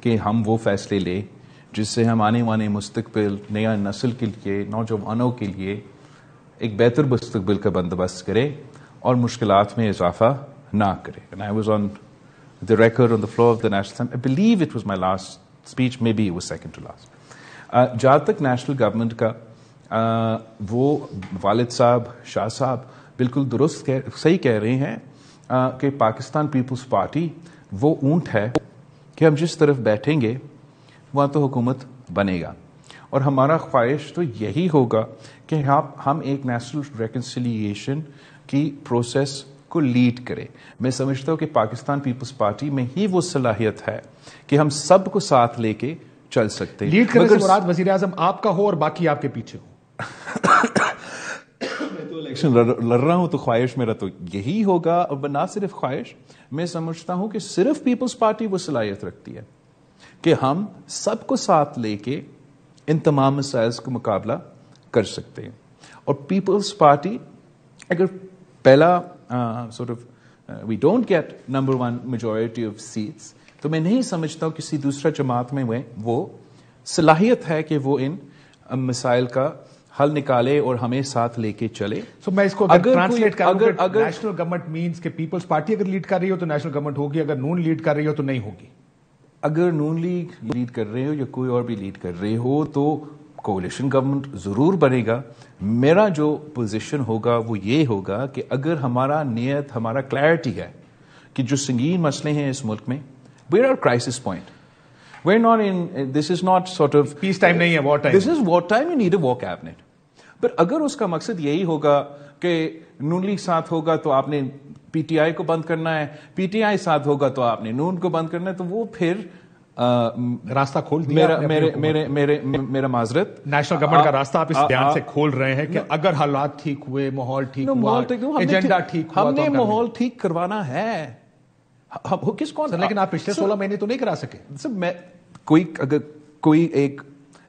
کہ ہم وہ فیصلے لیں جس سے ہم آنے والے مستقبل نیا نسل کے لیے, نوجوانوں کے لیے ایک بہتر مستقبل کا بندوبست کرے اور مشکلات میں اضافہ نہ کرے. And I was on the record on the floor of the National Assembly. I believe it was my last speech, maybe it was second to last. جہاں تک نیشنل گورنمنٹ کا, وہ والد صاحب شاہ صاحب بالکل درست صحیح کہہ رہے ہیں کہ پاکستان پیپلز پارٹی وہ اونٹ ہے کہ ہم جس طرف بیٹھیں گے وہاں تو حکومت بنے گا. اور ہمارا خواہش تو یہی ہوگا کہ ہم ایک نیشنل ریکنسیلیشن کی پروسیس کو لیڈ کرے. میں سمجھتا ہوں کہ پاکستان پیپلز پارٹی میں ہی وہ صلاحیت ہے کہ ہم سب کو ساتھ لے کے چل سکتے ہیں. لیڈ کرنے سے مراد وزیر اعظم آپ کا ہو اور باقی آپ کے پیچھے ہو. میں تو الیکشن لڑ رہا ہوں تو خواہش میرا تو یہی ہوگا, اور نہ صرف خواہش, میں سمجھتا ہوں کہ صرف پیپلز پارٹی وہ صلاحیت رکھتی ہے کہ ہم سب کو ساتھ لے کے ان تمام مسائل کا مقابلہ کر سکتے ہیں. اور پیپلز پارٹی اگر پہلا sort of we don't get number one majority of seats تو میں نہیں سمجھتا ہوں کسی دوسرا جماعت میں وہ صلاحیت ہے کہ وہ ان مسائل کا حل نکالے اور ہمیں ساتھ لے کے چلے. سو میں اس کو ٹرانسلیٹ کروں, اگر نیشنل گورنمنٹ مینس کہ پیپلز پارٹی اگر لیڈ کر رہی ہو تو نیشنل گورنمنٹ ہوگی, اگر نون لیڈ کر رہی ہو تو نہیں ہوگی. اگر نون لیگ لیڈ کر رہے ہو یا کوئی اور بھی لیڈ کر رہے ہو تو کولیشن گورنمنٹ ضرور بنے گا. میرا جو پوزیشن ہوگا وہ یہ ہوگا کہ اگر ہمارا نیت, ہمارا کلیئرٹی ہے کہ جو سنگین مسئلے ہیں اس ملک میں, we're at a crisis point. We're not in, this is not sort of peace time نہیں ہے, war time. This is war time, you need a war cabinet. But اگر اس کا مقصد یہی ہوگا کہ نون لیگ ساتھ ہوگا تو آپ نے پی ٹی آئی کو بند کرنا ہے, پی ٹی آئی ساتھ ہوگا تو آپ نے نون کو بند کرنا ہے, تو وہ پھر راستہ کھول دیا میرا معذرت نیشنل گورنمنٹ کا راستہ آپ اس بیان سے کھول رہے ہیں کہ اگر حالات ٹھیک ہوئے, ماحول ٹھیک ہوا, ایجنڈا ٹھیک ہوا, ہم نے ماحول ٹھیک کروانا ہے. کس کون, لیکن آپ پچھلے 16 مہینے تو نہیں کرا سکے. میں اگر کوئی ایک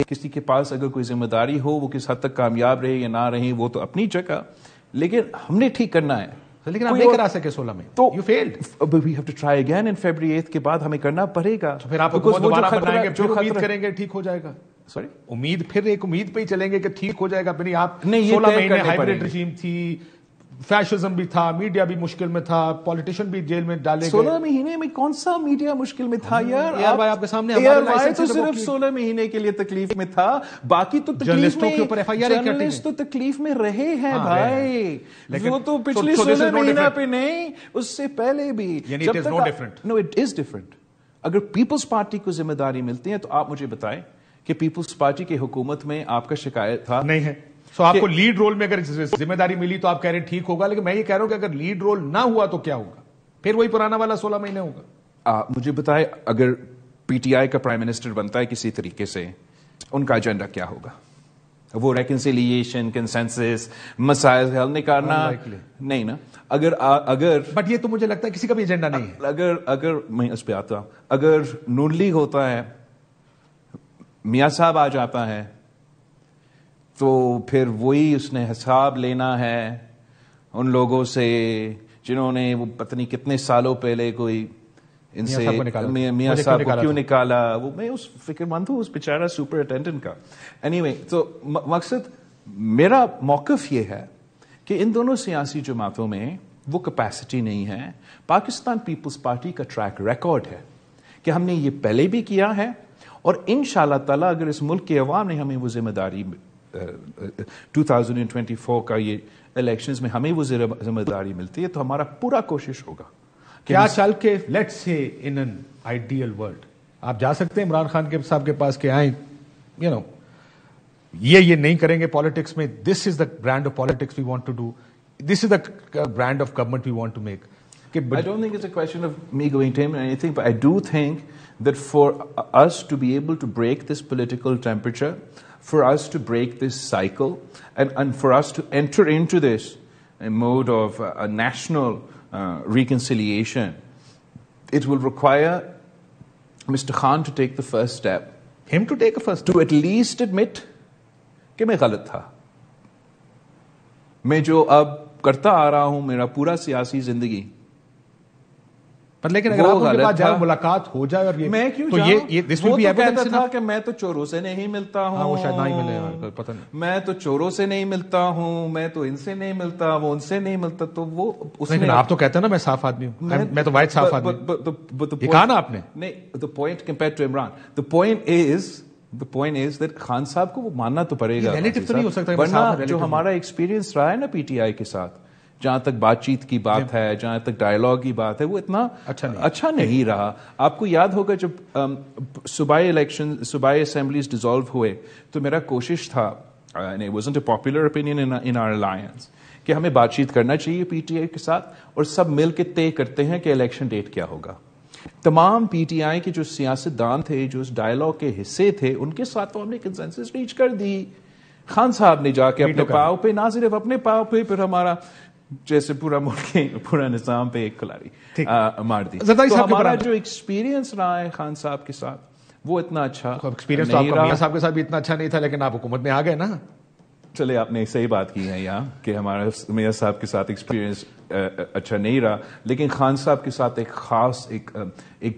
کسی کے پاس اگر کوئی ذمہ داری ہو وہ کس حد تک کامیاب رہے یا نہ رہے وہ تو اپنی جگہ, لیکن ہم نے ٹھیک کرنا ہے. لیکن آپ نہیں کرا سکے 16 میں تو you failed. We have to try again in February 8 کے بعد ہمیں کرنا پڑے گا. پھر آپ دوبارہ بنائیں گے, پھر امید کریں گے ٹھیک ہو جائے گا. سوری, امید پھر ایک امید پہ ہی چلیں گے کہ ٹھیک ہو جائے گا. پھر آپ 16 مہینے ہائبرڈ رجیم تھی, فیشزم بھی تھا, میڈیا بھی مشکل میں تھا, پولیٹیشین بھی جیل میں ڈالے گئے. 16 مہینے میں کون سا میڈیا مشکل میں تھا یار؟ آپ کے سامنے تو صرف 16 مہینے کے لیے تکلیف میں تھا, باقی تو تکلیف میں, جرنلسٹ تو تکلیف میں رہے ہیں بھائی, وہ تو پچھلی 16 مہینہ پہ نہیں, اس سے پہلے بھی. نو اٹ از ڈفرنٹ. اگر پیپلز پارٹی کو ذمہ داری ملتی ہے تو آپ مجھے بتائیں کہ پیپلز پارٹی کی حکومت میں آپ کا شکایت تھا نہیں ہے. سو آپ کو لیڈ رول میں اگر ذمہ داری ملی تو آپ کہہ رہے ہیں ٹھیک ہوگا, لیکن میں یہ کہہ رہا ہوں کہ اگر لیڈ رول نہ ہوا تو کیا ہوگا؟ پھر وہی پرانا والا 16 مہینے ہوگا. مجھے بتائیں اگر پی ٹی آئی کا پرائم منسٹر بنتا ہے کسی طریقے سے, ان کا ایجنڈا کیا ہوگا؟ وہ ریکنسیلیشن, کنسنسس, مسائل حل نکالنا نہیں نا. اگر بٹ یہ تو مجھے لگتا ہے کسی کا بھی ایجنڈا نہیں ہے. اگر میں اس پہ آتا ہوں, اگر نون لیگ ہوتا ہے, میاں صاحب آ جاتا ہے, تو پھر وہی اس نے حساب لینا ہے ان لوگوں سے جنہوں نے وہ پتہ نہیں کتنے سالوں پہلے کوئی ان سے میاں صاحب کو کیوں نکالا. وہ میں اس فکر مند ہوں اس بیچارہ سپرنٹینڈنٹ کا. اینی وے, تو مقصد میرا موقف یہ ہے کہ ان دونوں سیاسی جماعتوں میں وہ کیپیسٹی نہیں ہے. پاکستان پیپلز پارٹی کا ٹریک ریکارڈ ہے کہ ہم نے یہ پہلے بھی کیا ہے, اور انشاءاللہ تعالیٰ اگر اس ملک کے عوام نے ہمیں وہ ذمہ داری 2024 کا یہ الیکشنز میں ہمیں وہ ذمہ داری ملتی ہے تو ہمارا پورا کوشش ہوگا. کیا چل کے let's say in an ideal world آپ جا سکتے ہیں عمران خان کے صاحب کے پاس کہ آئیں یہ نہیں کریں گے پالیٹکس میں, this is the brand of politics we want to do, this is the brand of government we want to make. I don't think it's a question of me going to him or anything, but I do think that for us to be able to break this political temperature, for us to break this cycle, and for us to enter into this mode of a national reconciliation, it will require Mr. Khan to take the first step. Him to take a first step? To at least admit کہ میں غلط تھا. میں جو اب کرتا آ رہا ہوں میرا پورا سیاسی زندگی, پر لیکن اگر آپ ان کے پاس جائے ملاقات ہو جائے اور میں کیوں تو یہ this will be evidence تھا کہ میں تو چوروں سے نہیں ملتا ہوں, وہ شاید نہ ہی ملے, پتہ نہیں, میں تو چوروں سے نہیں ملتا ہوں, میں تو ان سے نہیں ملتا, وہ ان سے نہیں ملتا, تو وہ لیکن آپ تو کہتے ہیں نا میں صاف آدمی ہوں, میں تو واحد صاف آدمی ہوں, یہ کہا نا آپ نے. نہیں, the point compared to Imran, the point is that Khan صاحب کو وہ ماننا تو پڑے گا, ریلیٹو تو نہیں ہو سکتا, ورنہ جو ہمارا ایکسپیرینس رہا ہے نا پی ٹی آئی کے ساتھ, جہاں تک بات چیت کی بات ہے, جہاں تک ڈائیلاگ کی بات ہے, وہ اتنا اچھا نہیں رہا. آپ کو یاد ہوگا جب صوبائی الیکشن, صوبائی اسمبلیز ڈیزالو ہوئے تو میرا کوشش تھا, and it wasn't a popular opinion in our alliance, کہ ہمیں بات چیت کرنا چاہیے پی ٹی آئی کے ساتھ, اور سب مل کے طے کرتے ہیں کہ الیکشن ڈیٹ کیا ہوگا. تمام پی ٹی آئی کے جو سیاست دان تھے, جو اس ڈائیلاگ کے حصے تھے, ان کے ساتھ تو ہم نے کنسنسس ریچ کر دی. خان صاحب نے جا کے اپنے پاؤں پہ, نہ صرف اپنے پاؤں پہ, پھر ہمارا جیسے پورا ملک پورا نظام پہ ایک کھلاڑی مار دی. تو ہمارا جو ایکسپیرینس رہا ہے خان صاحب کے ساتھ وہ اتنا اچھا ایکسپیرینس تو آپ کا میاں صاحب کے ساتھ بھی اتنا اچھا نہیں تھا, لیکن آپ حکومت میں آ گئے نا. چلے آپ نے صحیح بات کی ہے یہاں کہ ہمارا میاں صاحب کے ساتھ ایکسپیرینس اچھا نہیں رہا, لیکن خان صاحب کے ساتھ ایک خاص ایک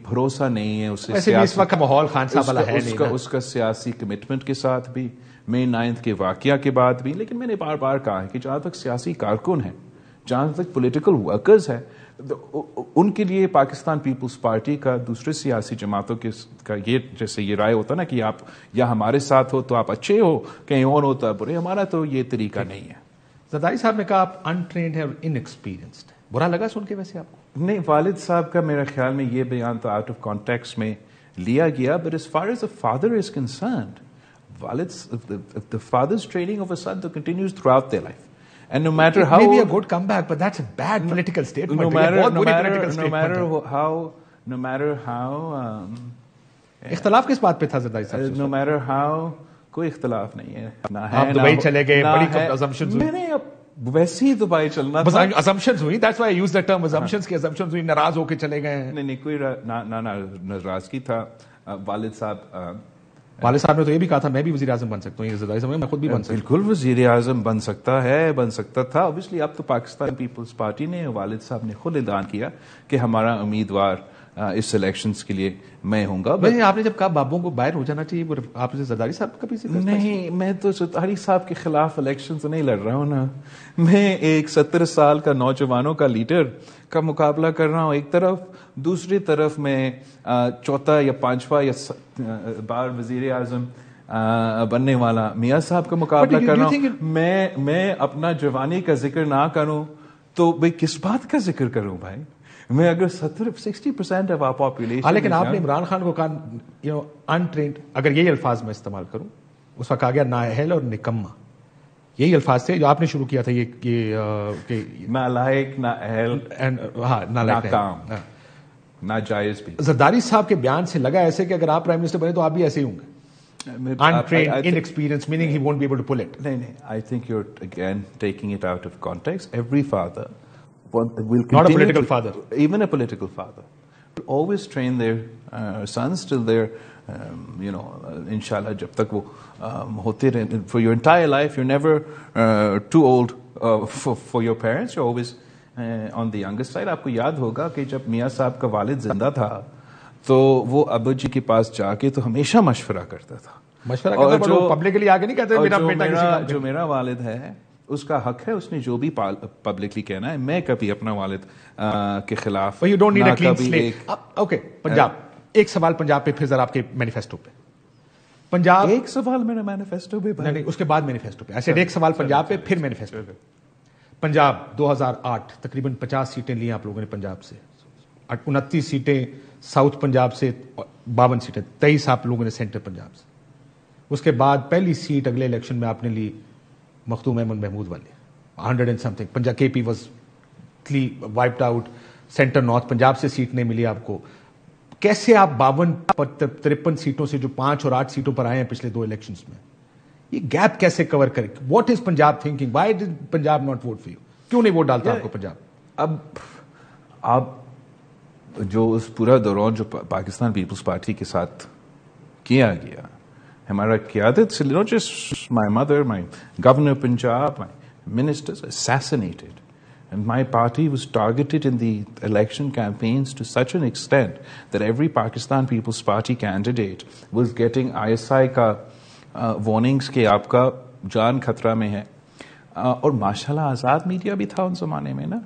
بھروسہ نہیں ہے اس وقت کا ماحول خان صاحب والا ہے نہیں, اس کا سیاسی کمٹمنٹ کے ساتھ بھی, مئی 9 کے واقعہ کے بعد بھی. لیکن میں نے بار بار کہا ہے کہ جہاں تک سیاسی کارکن ہیں, جہاں تک پولیٹیکل ورکرز ہیں, ان کے لیے پاکستان پیپلز پارٹی کا دوسرے سیاسی جماعتوں کا یہ جیسے یہ رائے ہوتا نا کہ آپ یا ہمارے ساتھ ہو تو آپ اچھے ہو, کہیں اور ہوتا ہے برے, ہمارا تو یہ طریقہ نہیں ہے. زرداری صاحب نے کہا آپ انٹرینڈ ہیں اور انیکسپیرینسڈ ہیں, برا لگا سن کے ویسے آپ کو؟ نہیں, والد صاحب کا میرا خیال میں یہ بیان تو آؤٹ آف کانٹیکسٹ میں لیا گیا, but as far as the father is concerned, the father's training of a son continues throughout their life. And no matter how, maybe a good comeback, but that's a bad political statement. No matter how اختلاف کس بات پہ تھا زرداری صاحب؟ No matter how, کوئی اختلاف نہیں ہے. آپ دبئی چلے گئے, بڑی assumptions ہوئی. میں نے ویسے ہی دبئی چلنا بس assumptions ہوئی, that's why I use the term assumptions کی assumptions ہوئی, ناراض ہو کے چلے گئے ہیں. نہیں کوئی ناراضگی تھا. والد صاحب نے تو یہ بھی کہا تھا میں بھی وزیر اعظم بن سکتا ہوں, یہ زرداری صاحب میں خود بھی بن سکتا ہوں. بالکل وزیر اعظم بن سکتا ہے, بن سکتا تھا. اوبیسلی اب تو پاکستان پیپلز پارٹی نے, والد صاحب نے خود اعلان کیا کہ ہمارا امیدوار اس الیکشنز کے لیے میں ہوں گا. آپ نے جب کہا بابوں کو باہر ہو جانا چاہیے, آپ نے زرداری صاحب کا بھی نہیں, میں تو زرداری صاحب کے خلاف الیکشن تو نہیں لڑ رہا ہوں نا. میں ایک 70 سال کا نوجوانوں کا لیڈر کا مقابلہ کر رہا ہوں ایک طرف, دوسری طرف میں چوتھا یا پانچواں یا بار وزیر اعظم بننے والا میاں صاحب کا مقابلہ کر رہا ہوں. میں اپنا جوانی کا ذکر نہ کروں تو بھائی کس بات کا ذکر کروں بھائی. میں اگر 60% آف آر پاپولیشن, لیکن آپ نے عمران خان کو کہا انٹرینڈ, اگر یہی الفاظ میں استعمال کروں, اس وقت کہا گیا نااہل اور نکما, یہی الفاظ تھے جو آپ نے شروع کیا تھا, یہ نالائق, نااہل, ناکام, ناجائز بھی. زرداری صاحب کے بیان سے لگا ایسے کہ اگر آپ پرائم منسٹر بنے تو آپ بھی ایسے ہی ہوں گے, untrained, inexperienced, meaning he won't be able to pull it. No, I think you're again taking it out of context. Every father will not a political father, even a political father, will always train their sons till they're inshallah jab tak wo hote rahe. For your entire life you're never too old for your parents. You're always on the younger side. آپ کو یاد ہوگا کہ جب میاں صاحب کا والد زندہ تھا تو وہ ابو جی کے پاس جا کے تو ہمیشہ مشورہ کرتا تھا. اور جو پبلکلی آگے نہیں کہتے میرا بیٹا, جو میرا والد ہے اس کا حق ہے, اس نے جو بھی پبلکلی کہنا ہے. میں کبھی اپنا والد کے خلاف you don't need a clean slate. Okay, Punjab, ایک سوال پنجاب پہ, پھر ذرا آپ کے مینیفیسٹو پہ. پنجاب ایک سوال میرا مینیفیسٹو پہ, نہیں اس کے بعد مینیفیسٹو پہ. ایسے ایک سوال پنجاب پہ, پھر مینیفیسٹو پہ. پنجاب 2008 تقریباً 50 سیٹیں لی آپ لوگوں نے پنجاب سے, 29 سیٹیں ساؤتھ پنجاب سے, 52 سیٹیں, 23 آپ لوگوں نے سینٹر پنجاب سے. اس کے بعد پہلی سیٹ اگلے الیکشن میں آپ نے لی مختوم احمد محمود والے, 100 and something. پنجاب کے P was wiped out. Centre north Punjab سے سیٹ نہیں ملی آپ کو. کیسے آپ 52-53 سیٹوں سے جو 5 اور 8 سیٹوں پر آئے ہیں پچھلے 2 الیکشنز میں, یہ گیپ کیسے کور کرے؟ What is Punjab thinking? Why did Punjab not vote for you? کیوں نہیں ووٹ ڈالتا آپ کو پنجاب؟ اب آپ جو اس پورا دوران جو پاکستان پیپلز پارٹی کے ساتھ کیا گیا, ہمارا قیادت سے, not just my mother, my governor of Punjab, my ministers assassinated, and my party was targeted in the election campaigns to such an extent that every Pakistan People's Party candidate was getting ISI کا warnings کہ آپ کا جان خطرہ میں ہے. اور ماشاءاللہ آزاد media بھی تھا ان زمانے میں نا,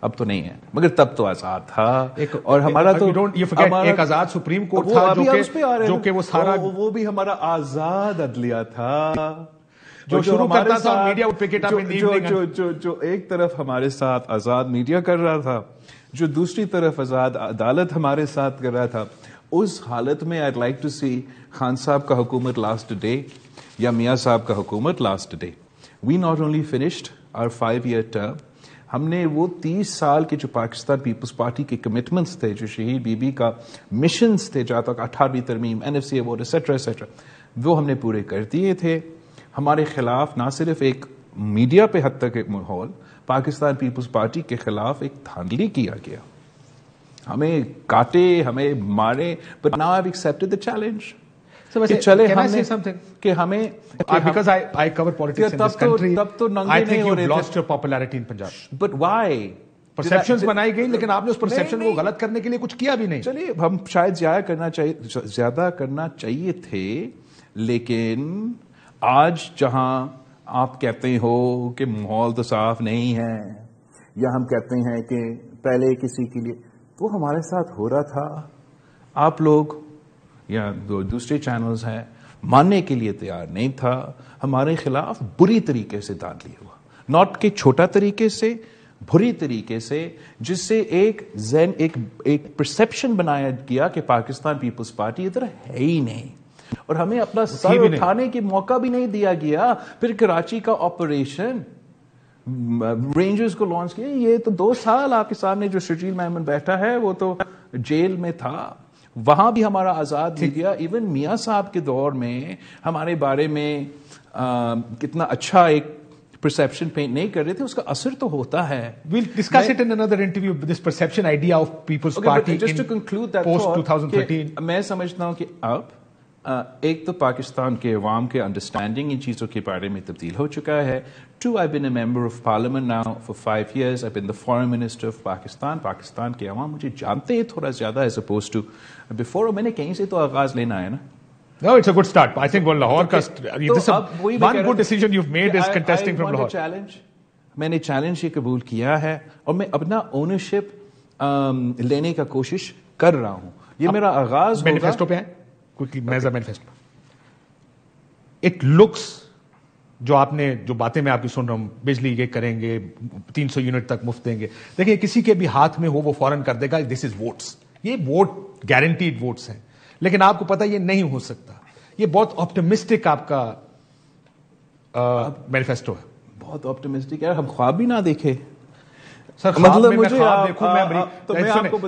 اب تو نہیں ہے مگر تب تو آزاد تھا. اور ہمارا تو ایک آزاد سپریم کورٹ تھا جو کہ وہ سارا, وہ بھی ہمارا آزاد عدلیہ تھا جو شروع کرتا تھا media would pick it up in the evening. جو ایک طرف ہمارے ساتھ آزاد میڈیا کر رہا تھا, جو دوسری طرف آزاد عدالت ہمارے ساتھ کر رہا تھا. اس حالت میں I'd like to see Khan صاحب کا حکومت لاسٹ ڈے یا میاں صاحب کا حکومت last day. We not only finished our 5-year term, ہم نے وہ 30 سال کے جو پاکستان پیپلز پارٹی کے کمٹمنٹس تھے, جو شہید بی بی کا مشنز تھے, جہاں تک 18ویں ترمیم, NFC ایوارڈ ایٹسیٹرا, وہ ہم نے پورے کر دیے تھے. ہمارے خلاف نہ صرف ایک میڈیا پہ حد تک ایک ماحول, پاکستان پیپلز پارٹی کے خلاف ایک دھاندلی کیا گیا, ہمیں کاٹے, ہمیں مارے. But now I've accepted the challenge. چلے کہ ہمیں, because I cover politics in this country, I think you've lost your popularity in Punjab. But why? Perceptions بنائی گئی, لیکن آپ نے اس perception کو غلط کرنے کے لیے کچھ کیا بھی نہیں. چلیے ہم شاید زیادہ کرنا چاہیے تھے, لیکن آج جہاں آپ کہتے ہو کہ ماحول تو صاف نہیں ہے, یا ہم کہتے ہیں کہ پہلے کسی کے لیے, وہ ہمارے ساتھ ہو رہا تھا. آپ لوگ یا دوسرے چینلز ہیں ماننے کے لیے تیار نہیں تھا. ہمارے خلاف بری طریقے سے دھاندلی ہوا, ناٹ کہ چھوٹا طریقے سے, بری طریقے سے, جس سے ایک پرسپشن بنایا گیا کہ پاکستان پیپلز پارٹی ادھر ہے ہی نہیں, اور ہمیں اپنا سر اٹھانے کے موقع بھی نہیں دیا گیا. پھر کراچی کا آپریشن رینجرز کو لانچ کیا, یہ تو 2 سال آپ کے سامنے جو شجیل محمد بیٹھا ہے وہ تو جیل میں تھا, وہاں بھی ہمارا آزاد دیا گیا. ایون میاں صاحب کے دور میں ہمارے بارے میں کتنا اچھا ایک perception paint نہیں کر رہے تھے, اس کا اثر تو ہوتا ہے. We'll discuss it in another interview, this perception idea of People's Party just to conclude that post 2013. میں سمجھتا ہوں کہ اب ایک تو پاکستان کے عوام کے انڈرسٹینڈنگ ان چیزوں کے بارے میں تبدیل ہو چکا ہے. 2, I've been a member of parliament now for 5 years. I've been the foreign minister of Pakistan. Pakistan کے عوام مجھے جانتے ہیں تھوڑا زیادہ as opposed to before. اور میں نے کہیں سے تو آغاز لینا ہے نا. No, it's a good start. I think Lahore ka this one good decision you've made is contesting from Lahore. Challenge. میں نے چیلنج یہ قبول کیا ہے اور میں اپنا اونرشپ لینے کا کوشش کر رہا ہوں. یہ میرا آغاز ہوگا. مینیفیسٹو پہ ہے کوئی میزر مینیفیسٹو. اٹ لکس جو آپ نے جو باتیں میں آپ کی سن رہا ہوں, بجلی یہ کریں گے, 300 یونٹ تک مفت دیں گے. دیکھیں کسی کے بھی ہاتھ میں ہو وہ فوراً کر دے گا دس از ووٹس. یہ ووٹ گارنٹیڈ ووٹس ہیں, لیکن آپ کو پتا یہ نہیں ہو سکتا. یہ بہت آپٹمسٹک آپ کا مینیفیسٹو ہے. بہت آپٹمسٹک ہے. ہم خواب بھی نہ دیکھے. سر مطلب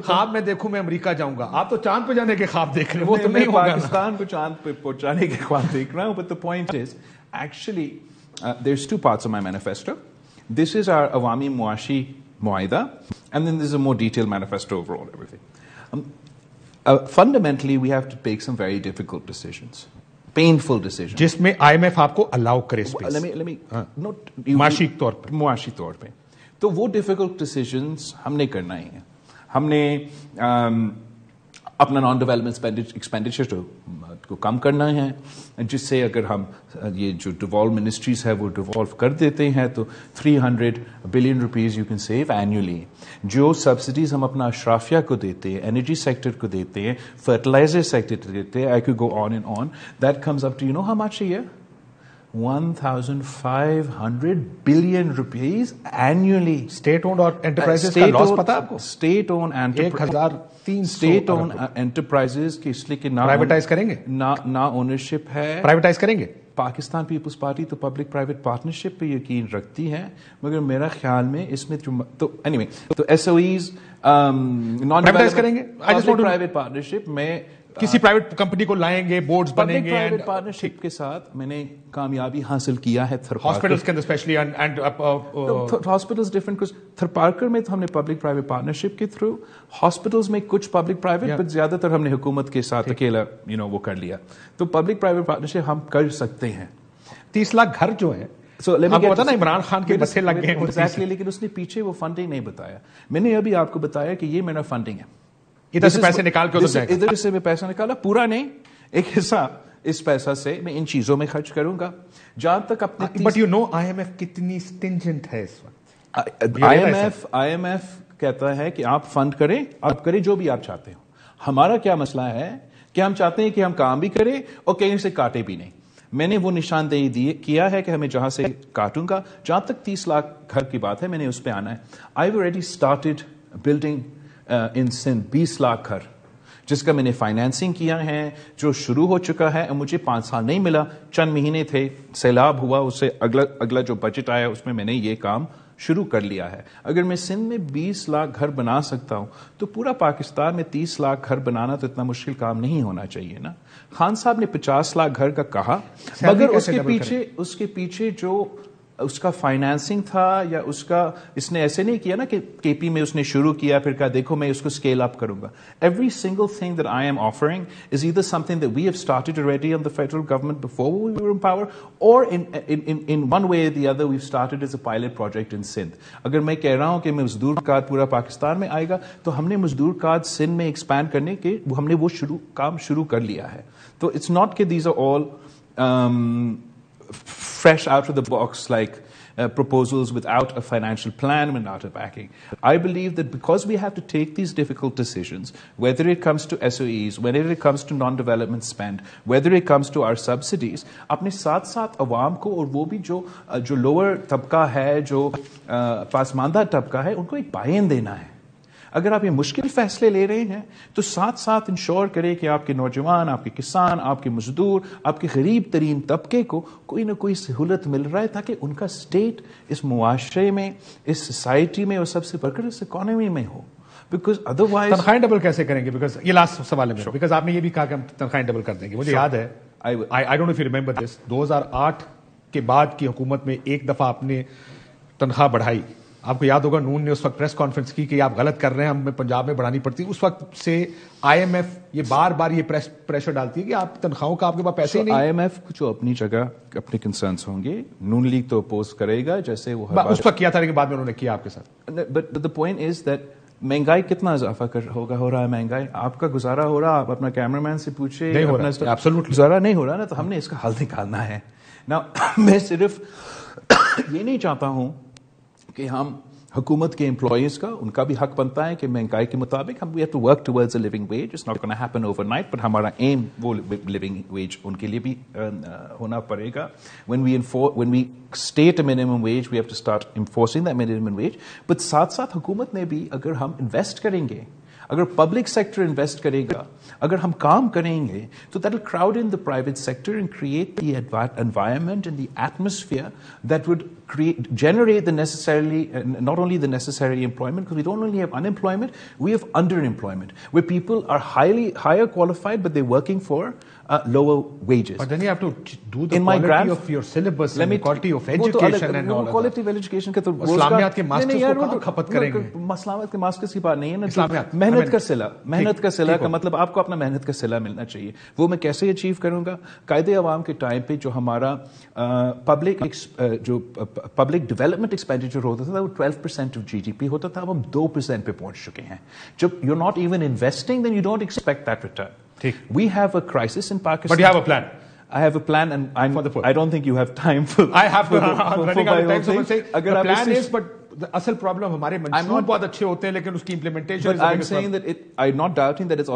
خواب میں دیکھوں میں امریکہ جاؤں گا, آپ تو چاند پہ جانے کے خواب دیکھ رہے ہیں. وہ تو نہیں ہوگا. پاکستان کو چاند پہ پہنچانے کے خواب دیکھ رہا ہوں. But the point is actually there's 2 parts of my manifesto. This is our عوامی معاشی معاہدہ and then there's a more detailed manifesto overall everything. Fundamentally we have to take some very difficult decisions, painful decisions. جس میں IMF آپ کو allow کرے space. Let me معاشی طور پر. معاشی طور پہ تو وہ ڈیفیکلٹ ڈیسیجنس ہم نے کرنا ہی ہے. ہم نے اپنا نان ڈیولپمنٹ ایکسپینڈیچر کو کم کرنا ہے, جس سے اگر ہم یہ جو ڈیوالو منسٹریز ہے وہ ڈیوالو کر دیتے ہیں تو 300 billion rupees you can save annually. جو سبسڈیز ہم اپنا اشرافیہ کو دیتے ہیں, انرجی سیکٹر کو دیتے ہیں, فرٹیلائزر سیکٹر کو دیتے ہیں, I could go on and on, that comes up to you know how much a year, 1,500 billion rupees annually. State owned or enterprises کا loss پتا آپ کو؟ State owned enterprises کی اس لیے کہ پرائیویٹائز کریں گے, نہ اونرشپ ہے. پرائیویٹائز کریں گے. پاکستان پیپلز پارٹی تو پبلک پرائیویٹ پارٹنرشپ پہ یقین رکھتی ہے, مگر میرا خیال میں اس میں تو اینی وے تو ایس او ایز نان کریں گے. پرائیویٹ پارٹنرشپ میں کسی پرائیوٹ کمپنی کو لائیں گے, بورڈز بنیں گے. پرائیویٹ پارٹنرشپ کے ساتھ میں نے کامیابی حاصل کیا ہے. ہاسپٹلز کے اندر especially and hospitals different. Tharparkar میں تو ہم نے پبلک پرائیویٹ پارٹنرشپ کے تھرو, ہاسپٹلز میں کچھ پبلک پرائیویٹ, بٹ زیادہ تر ہم نے حکومت کے ساتھ اکیلا وہ کر لیا. تو پبلک پرائیویٹ پارٹنرشپ ہم کر سکتے ہیں. 30 لاکھ گھر جو ہیں, آپ کو پتا نا عمران خان کے بچے لگ گئے ہیں, لیکن اس نے پیچھے وہ فنڈنگ نہیں بتایا. میں نے ابھی آپ کو بتایا کہ یہ میرا فنڈنگ ہے. ادھر سے پیسے نکال کے ادھر سے میں پیسہ نکالا, پورا نہیں, ایک حصہ اس پیسہ سے میں ان چیزوں میں خرچ کروں گا. جہاں تک اپنے بٹ یو نو IMF کتنی سٹنجنٹ ہے اس وقت. IMF کہتا ہے کہ آپ فنڈ کریں, آپ کریں جو بھی آپ چاہتے ہو. ہمارا کیا مسئلہ ہے کہ ہم چاہتے ہیں کہ ہم کام بھی کریں اور کہیں سے کاٹے بھی نہیں. میں نے وہ نشاندہی کیا ہے کہ ہمیں جہاں سے کاٹوں گا. جہاں تک 30 لاکھ گھر کی بات ہے, میں نے اس پہ آنا ہے. I have already started building in Sindh 20 lakh گھر, جس کا میں نے فائنینسنگ کیا ہے, جو شروع ہو چکا ہے. مجھے 5 سال نہیں ملا, چند مہینے تھے, سیلاب ہوا, اس سے اگلا جو بجٹ آیا اس میں نے یہ کام شروع کر لیا ہے. اگر میں سندھ میں 20 لاکھ گھر بنا سکتا ہوں تو پورا پاکستان میں 30 لاکھ گھر بنانا تو اتنا مشکل کام نہیں ہونا چاہیے نا. خان صاحب نے 50 لاکھ گھر کا کہا, مگر اس کے پیچھے جو اس کا فائنانسنگ تھا, یا اس نے ایسے نہیں کیا نا کہ کے پی میں اس نے شروع کیا پھر کہا دیکھو میں اس کو اسکیل اپ کروں گا. Every single thing that I am offering is either something that we have started already on the federal government before we were in power, or in one way or the other we've started as a pilot project in Sindh. اگر میں کہہ رہا ہوں کہ مزدور card پورا پاکستان میں آئے گا, تو ہم نے مزدور کارڈ سندھ میں ایکسپینڈ کرنے کے ہم نے وہ کام شروع کر لیا ہے. تو اٹس ناٹ کہ these are all fresh out of the box like proposals without a financial plan, without a backing. I believe that because we have to take these difficult decisions, whether it comes to SOEs, whether it comes to non-development spend, whether it comes to our subsidies, اپنے ساتھ ساتھ عوام کو, اور وہ بھی جو lower طبقہ ہے, جو پاسماندہ طبقہ ہے, ان کو ایک buy-in دینا ہے. اگر آپ یہ مشکل فیصلے لے رہے ہیں تو ساتھ ساتھ انشور کریں کہ آپ کے نوجوان, آپ کے کسان, آپ کے مزدور, آپ کے غریب ترین طبقے کو کوئی نہ کوئی سہولت مل رہا ہے, تاکہ ان کا اسٹیٹ اس معاشرے میں, اس سوسائٹی میں, اور سب سے بڑھ کر اس اکانومی میں ہو. بیکاز ادروائز تنخواہیں ڈبل کیسے کریں گے؟ بیکاز یہ لاسٹ سوال ہے, بیکاز آپ نے یہ بھی کہا کہ ہم تنخواہیں ڈبل کر دیں گے. مجھے یاد ہے, I don't know if you remember this, 2008 کے بعد کی حکومت میں ایک دفعہ آپ نے تنخواہ بڑھائی. آپ کو یاد ہوگا نون نے اس وقت پریس کانفرنس کی کہ آپ غلط کر رہے ہیں, ہمیں پنجاب میں بڑھانی پڑتی. اس وقت سے آئی ایم ایف یہ بار بار یہ پریشر ڈالتی ہے کہ آپ تنخواہوں کا آپ کے پاس پیسے ہی نہیں. آئی ایم ایف جو اپنی جگہ اپنے کنسرنس ہوں گے, نون لیگ تو اپوز کرے گا جیسے وہ اس وقت کیا تھا, لیکن بعد میں انہوں نے کیا آپ کے ساتھ. But the point is that مہنگائی کتنا اضافہ ہو رہا ہے. مہنگائی آپ کا گزارا ہو رہا, آپ اپنا کیمرہ مین سے پوچھے, گزارا نہیں ہو رہا نا, تو ہم نے اس کا حل نکالنا ہے نا. میں صرف یہ نہیں چاہتا ہوں کہ ہم حکومت کے امپلائیز کا ان کا بھی حق بنتا ہے کہ مہنگائی کے مطابق ہم we have to work towards a living wage. It's not gonna happen overnight, but ہمارا ایم وہ لیونگ ویج ان کے لیے بھی ہونا پڑے گا. when we state a minimum wage we have to start enforcing that minimum wage. but ساتھ ساتھ حکومت نے بھی اگر ہم انویسٹ کریں گے, اگر پبلک سیکٹر انویسٹ کرے گا, اگر ہم کام کریں گے, تو that will crowd in the private sector and create the environment and the atmosphere that would generate the necessarily not only the necessary employment, because we don't only have unemployment, we have underemployment where people are higher qualified but they're working for lower wages. But then you have to do the quality of your syllabus and the quality of education and all quality of education کا تو اسلامیات کے masters کو کہاں کھپت کریں گے. اسلامیات کے masters کی بات نہیں ہے نا, محنت کا صلہ کا مطلب آپ کو اپنا محنت کا صلہ ملنا چاہیے. وہ میں کیسے اچیو کروں گا؟ قائد عوام کے ٹائم پہ جو ہمارا پبلک ڈیولپمنٹ ایکسپینڈیچر ہوتا تھا وہ 12% آف جی ڈی پی ہوتا تھا, اب ہم 2% پہ پہنچ چکے ہیں. جب you not even investing then you don't expect that return. We have a crisis in Pakistan. But you have a plan. I have a plan, and I don't think you have time for. I have to. I'm running out of time, so I'm saying the plan is, but the asal problem ہمارے منصوبے بہت اچھے ہوتے ہیں لیکن اس کی implementation. But I'm saying that I'm not doubting that it's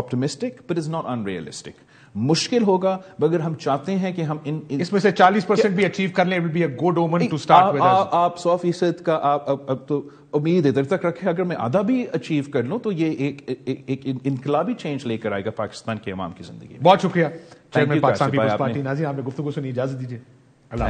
optimistic, but it's not unrealistic. مشکل ہوگا مگر ہم چاہتے ہیں کہ ہم اس میں سے 40% بھی اچیو کر لیں. It will be a good omen to start with. آپ 100% کا اب تو امید ادھر تک رکھے, اگر میں آدھا بھی اچیو کر لوں تو یہ ایک انقلابی چینج لے کر آئے گا پاکستان کے عوام کی زندگی. بہت شکریہ چیئرمین پاکستان پیپلز پارٹی. ناظرین آپ نے گفتگو سنی, اجازت دیجیے. اللہ